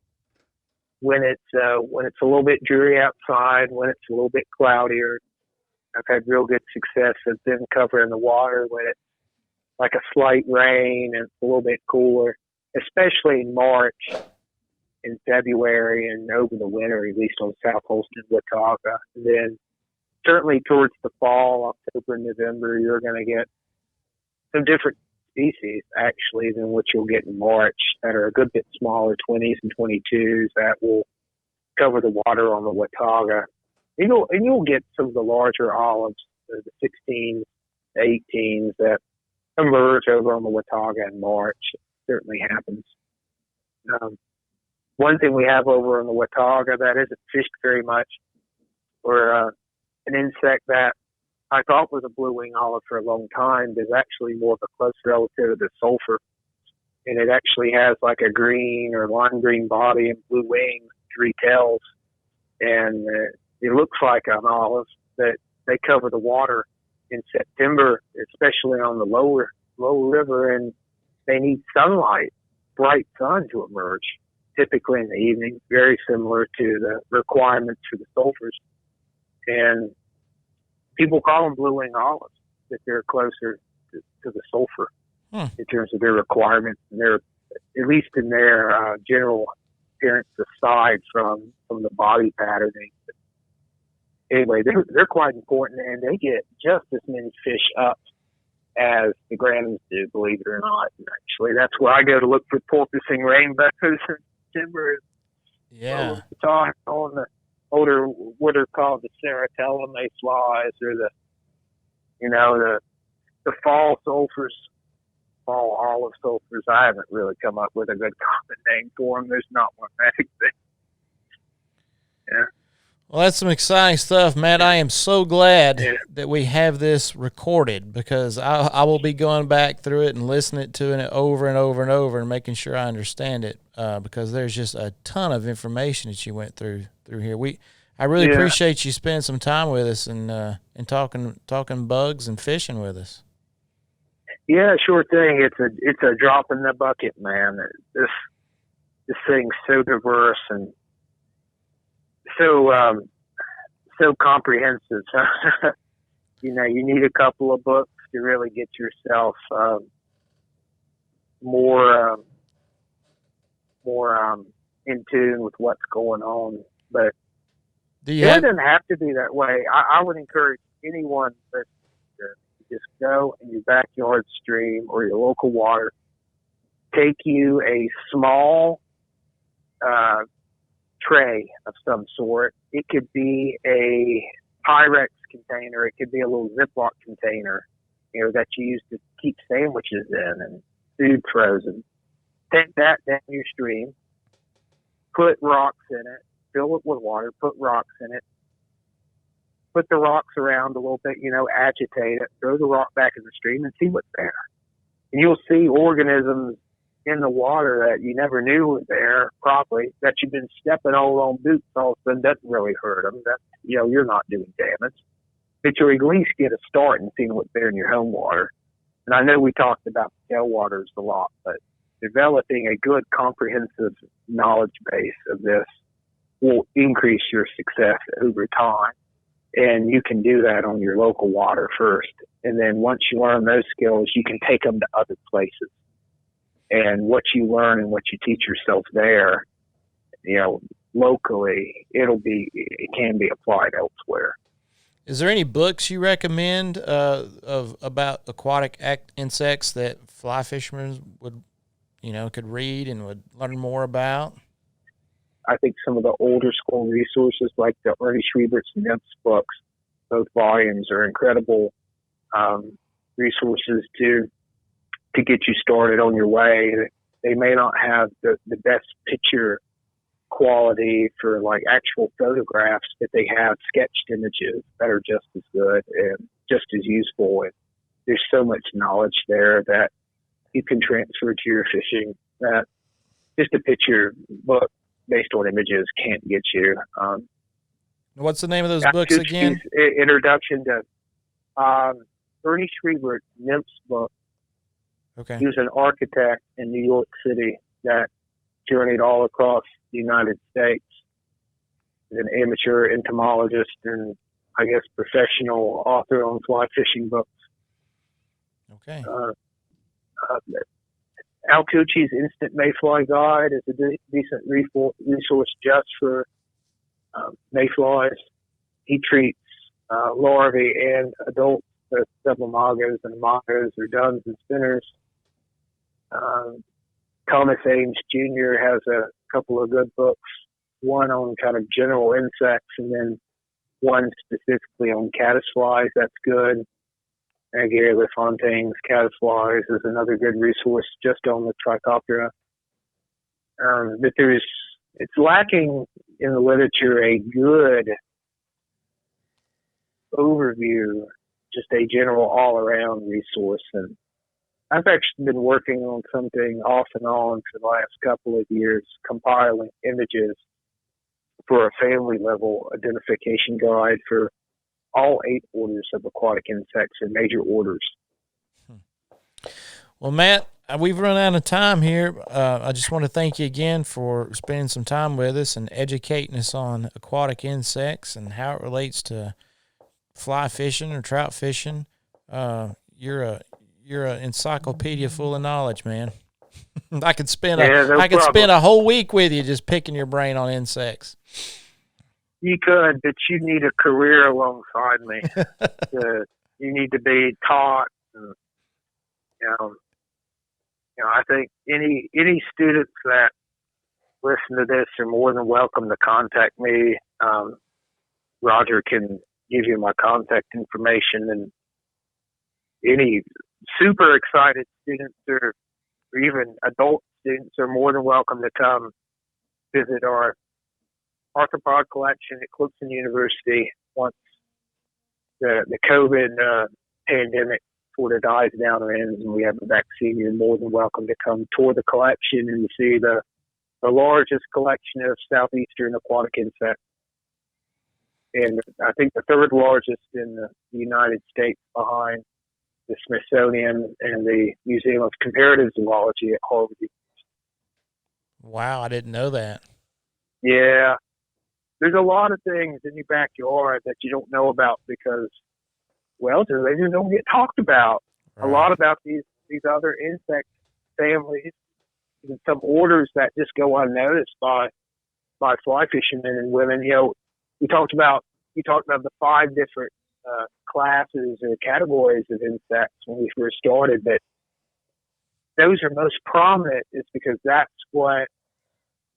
Speaker 1: when it's a little bit dreary outside, when it's a little bit cloudier. I've had real good success of them covering the water when it's like a slight rain and it's a little bit cooler, especially in March and February and over the winter, at least on South Holston, Watauga. And then certainly towards the fall, October and November, you're going to get some different species actually than what you'll get in March that are a good bit smaller, 20s and 22s that will cover the water on the Watauga. And you'll get some of the larger olives, the 16s, 18s that emerge over on the Watauga in March. It certainly happens. One thing we have over on the Watauga that isn't fished very much, or an insect that I thought was a blue wing olive for a long time, is actually more of a close relative of the sulfur and it actually has like a green or lime green body and blue wings, 3 tails, and it looks like an olive. That they cover the water in September, especially on the lower river, and they need sunlight, bright sun to emerge, typically in the evening, very similar to the requirements for the sulfurs. And people call them blue wing olives, that they're closer to the sulfur in terms of their requirements, and their, at least in their general appearance, aside from the body patterning. Anyway, they're quite important, and they get just as many fish up as the Grannums do, believe it or not. And actually, that's where I go to look for porpoising rainbows in September.
Speaker 2: Yeah.
Speaker 1: On the older, what are called the ceratella mayflies, or the fall sulfurs, fall olive sulfurs. I haven't really come up with a good common name for them. There's not one that exists. Yeah.
Speaker 2: Well, that's some exciting stuff, Matt. I am so glad that we have this recorded, because I will be going back through it and listening to it over and over and over and making sure I understand it, because there's just a ton of information that you went through here. I really appreciate you spending some time with us and talking bugs and fishing with us.
Speaker 1: Yeah, sure thing. It's a drop in the bucket, man. This thing's so diverse and so comprehensive. You need a couple of books to really get yourself more in tune with what's going on. But it doesn't have to be that way. I would encourage anyone to just go in your backyard stream or your local water, take you a small tray of some sort. It could be a Pyrex container. It could be a little Ziploc container, that you use to keep sandwiches in and food frozen. Take that down your stream, put rocks in it, fill it with water, put rocks in it, put the rocks around a little bit, agitate it, throw the rock back in the stream and see what's there. And you'll see organisms in the water that you never knew were there properly, that you've been stepping on boots all of a sudden doesn't really hurt them. That, you're not doing damage. But you'll at least get a start in seeing what's there in your home water. And I know we talked about tailwaters a lot, but developing a good comprehensive knowledge base of this will increase your success over time. And you can do that on your local water first. And then once you learn those skills, you can take them to other places. And what you learn and what you teach yourself there, locally, it can be applied elsewhere.
Speaker 2: Is there any books you recommend about aquatic insects that fly fishermen would, could read and would learn more about?
Speaker 1: I think some of the older school resources, like the Ernie Schreibert's Nymphs books, both volumes are incredible resources to get you started on your way. They may not have the best picture quality for like actual photographs, but they have sketched images that are just as good and just as useful. And there's so much knowledge there that you can transfer to your fishing that just a picture book based on images can't get you.
Speaker 2: What's the name of those books again?
Speaker 1: Introduction to Ernie Schreibert's Nymphs book.
Speaker 2: Okay.
Speaker 1: He was an architect in New York City that journeyed all across the United States. He's an amateur entomologist and, I guess, professional author on fly fishing books.
Speaker 2: Okay.
Speaker 1: Al Cucci's Instant Mayfly Guide is a decent resource just for mayflies. He treats larvae and adults, both sublimagos and amagos, or duns and spinners. Thomas Ames Jr. has a couple of good books, one on kind of general insects and then one specifically on caddisflies. That's good. And Gary LaFontaine's Caddisflies is another good resource just on the Trichoptera. But it's lacking in the literature a good overview, just a general all-around resource. And I've actually been working on something off and on for the last couple of years, compiling images for a family level identification guide for all 8 orders of aquatic insects and major orders.
Speaker 2: Well, Matt, we've run out of time here. I just want to thank you again for spending some time with us and educating us on aquatic insects and how it relates to fly fishing or trout fishing. You're an encyclopedia full of knowledge, man. I could spend a whole week with you just picking your brain on insects.
Speaker 1: You could, but you need a career alongside me. You need to be taught. And, I think any students that listen to this are more than welcome to contact me. Roger can give you my contact information, and any super excited students or even adult students are more than welcome to come visit our arthropod collection at Clemson University once the COVID pandemic sort of dies down or ends and we have a vaccine. You're more than welcome to come tour the collection and see the largest collection of southeastern aquatic insects. And I think the 3rd largest in the United States, behind the Smithsonian and the Museum of Comparative Zoology at Harvard.
Speaker 2: Wow, I didn't know that.
Speaker 1: Yeah. There's a lot of things in your backyard that you don't know about because, well, they just don't get talked about. Right. A lot about these other insect families and some orders that just go unnoticed by fly fishing men and women. You talked about the 5 different classes or categories of insects when we first started, but those are most prominent is because that's what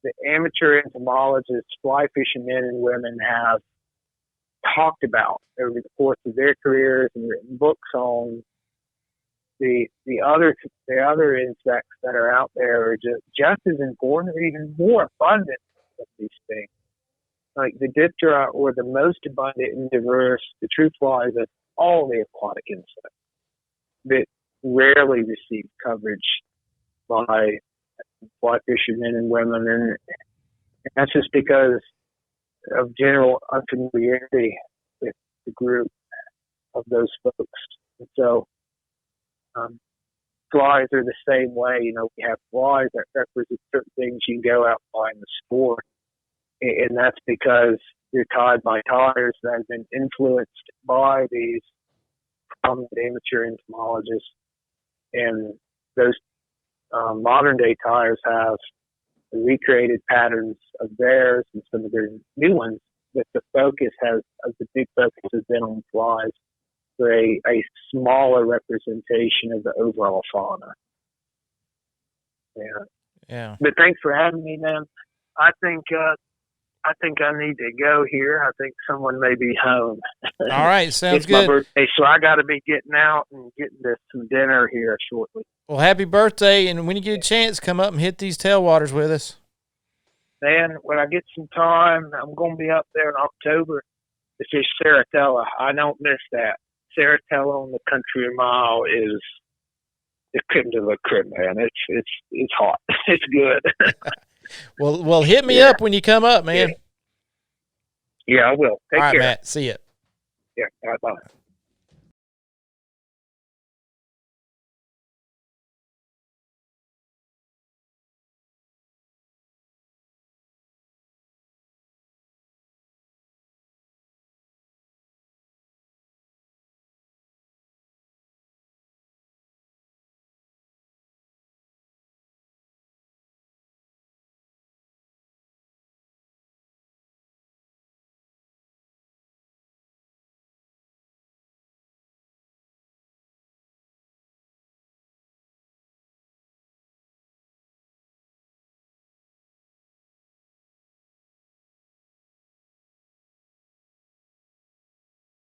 Speaker 1: the amateur entomologists, fly fishing men and women have talked about over the course of their careers and written books on. The other insects that are out there are just as important or even more abundant than these things. Like the diptera were the most abundant and diverse, the true flies of all the aquatic insects that rarely receive coverage by fly fishing men and women, and that's just because of general unfamiliarity with the group of those folks. And so flies are the same way. We have flies that represent certain things you can go out and find in the sport, and that's because they're tied by tires that have been influenced by these prominent amateur entomologists. And those modern day tires have recreated patterns of theirs and some of their new ones, but the big focus has been on flies for a smaller representation of the overall fauna. Yeah. But thanks for having me, man. I think I need to go here. I think someone may be home.
Speaker 2: All right, sounds
Speaker 1: it's
Speaker 2: good.
Speaker 1: My birthday, so I got to be getting out and getting to some dinner here shortly.
Speaker 2: Well, happy birthday, and when you get a chance, come up and hit these tailwaters with us.
Speaker 1: Man, when I get some time, I'm going to be up there in October to fish Saratella. I don't miss that. Saratella on the country mile is the creme de la creme, man. It's hot. It's good.
Speaker 2: Well, hit me up when you come up, man.
Speaker 1: Yeah, I will. Take care.
Speaker 2: All right, Matt. See ya.
Speaker 1: Yeah, bye-bye.